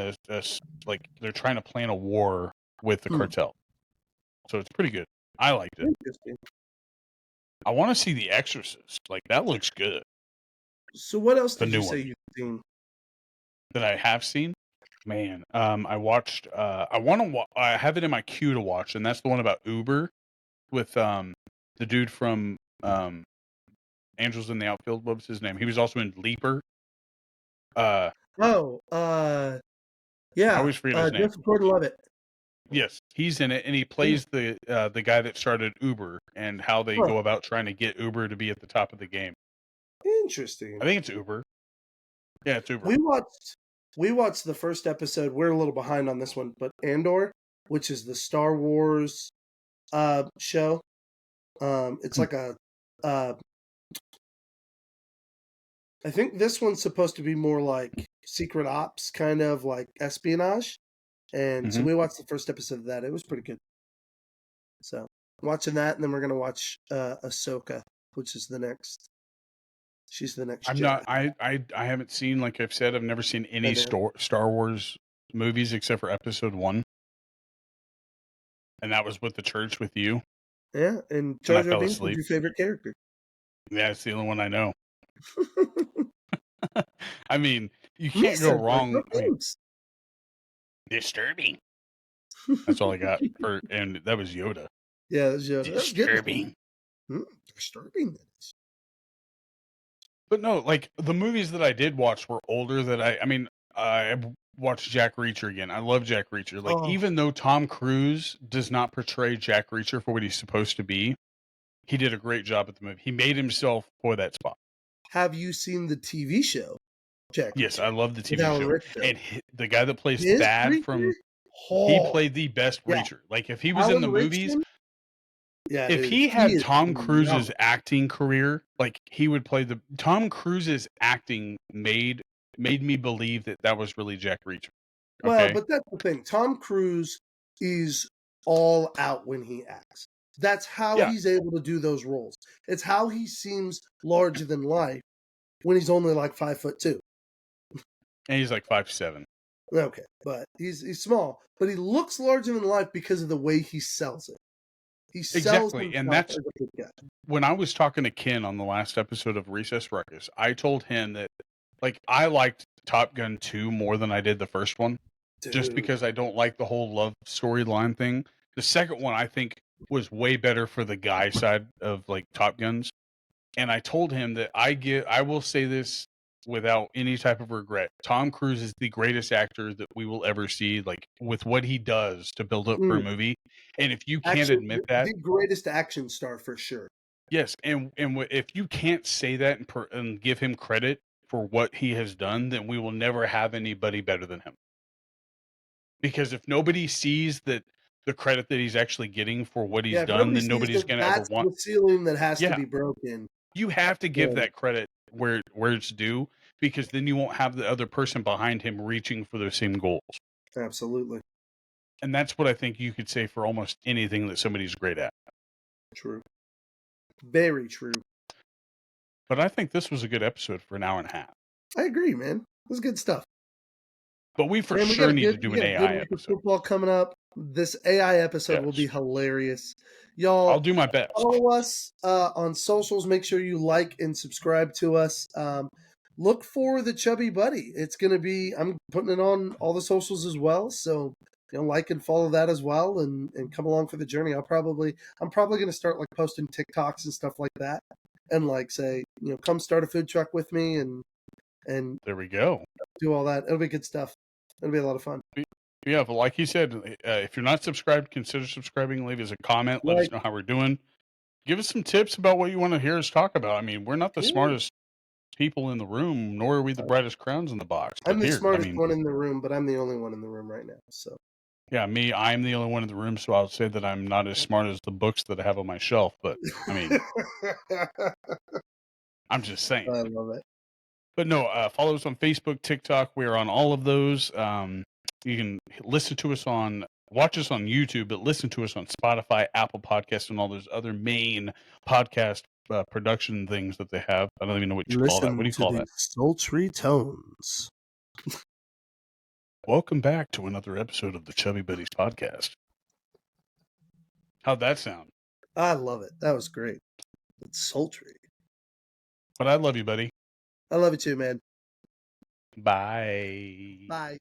like they're trying to plan a war with the cartel. So it's pretty good. I liked it. Interesting. I want to see The Exorcist. Like that looks good. So what else The did you new say one. you've seen? That I have seen. Man, I watched. I have it in my queue to watch, and that's the one about Uber with the dude from Angels in the Outfield. What was his name? He was also in Leaper. Yeah, I always forget his name. Joseph Gordon-Levitt. Yes, he's in it, and he plays the guy that started Uber and how they go about trying to get Uber to be at the top of the game. Interesting. I think it's Uber. Yeah, it's Uber. We watched the first episode. We're a little behind on this one, but Andor, which is the Star Wars show. It's like a I think this one's supposed to be more like secret ops, kind of like espionage. And so we watched the first episode of that. It was pretty good. So watching that, and then we're gonna watch Ahsoka, which is the next. She's the next. I'm Jedi. not. I haven't seen. Like I've said, I've never seen any Star Wars movies except for Episode 1, and that was with the church with you. Yeah, and Jar Jar Binks was asleep. your favorite character. Yeah, it's the only one I know. I mean, you can't go wrong. I mean, disturbing. That's all I got. And that was Yoda. Yeah, it was Yoda. Disturbing. Disturbing. But no, like the movies that I did watch were older. That I watched Jack Reacher again. I love Jack Reacher. Like even though Tom Cruise does not portray Jack Reacher for what he's supposed to be, he did a great job at the movie. He made himself for that spot. Have you seen the TV show, Jack? Yes, Reacher? I love the TV show. And the guy that plays Thad Reacher? he played the best Reacher. Like if he was in the movies, if he had Tom Cruise's acting career, like he would play Tom Cruise's acting made me believe that was really Jack Reacher. Okay? Well, but that's the thing. Tom Cruise is all out when he acts. That's how he's able to do those roles. It's how he seems larger than life when he's only like 5'2". And he's like 5'7". Okay, but he's small, but he looks larger than life because of the way he sells it. He sells exactly, and that's when I was talking to Ken on the last episode of Recess Ruckus. I told him that like I liked Top Gun 2 more than I did the first one, just because I don't like the whole love storyline thing. The second one I think was way better for the guy side of like Top Guns, and I told him that I will say this without any type of regret. Tom Cruise is the greatest actor that we will ever see, like with what he does to build up for a movie. And if you can't admit that, the greatest action star for sure. Yes, and if you can't say that and give him credit for what he has done, then we will never have anybody better than him. Because if nobody sees that the credit that he's actually getting for what he's done, then nobody's going to ever want the ceiling that has to be broken. You have to give that credit where it's due, because then you won't have the other person behind him reaching for the same goals. Absolutely. And that's what I think you could say for almost anything that somebody's great at. True. Very true. But I think this was a good episode for an hour and a half. I agree, man. It was good stuff. But we sure need to do an AI episode. Football coming up. This AI episode will be hilarious. Y'all, I'll do my best. Follow us on socials. Make sure you like and subscribe to us. Look for the Chubby Buddy. It's going to be, I'm putting it on all the socials as well. So, like and follow that as well and come along for the journey. I'm probably going to start like posting TikToks and stuff like that. And like say, come start a food truck with me and there we go. Do all that. It'll be good stuff. It'll be a lot of fun. Yeah, but like he said, if you're not subscribed, consider subscribing. Leave us a comment. Let us know how we're doing. Give us some tips about what you want to hear us talk about. I mean, we're not the smartest people in the room, nor are we the brightest crowns in the box. I'm the smartest one in the room, but I'm the only one in the room right now. So. Yeah, I'm the only one in the room, so I'll say that I'm not as smart as the books that I have on my shelf. But I mean, I'm just saying. I love it. But no, follow us on Facebook, TikTok. We're on all of those. You can watch us on YouTube, but listen to us on Spotify, Apple Podcasts, and all those other main podcast production things that they have. I don't even know what you call that. What do you call that? Sultry tones. Welcome back to another episode of the Chubby Buddies podcast. How'd that sound? I love it. That was great. It's sultry. But I love you, buddy. I love you too, man. Bye. Bye.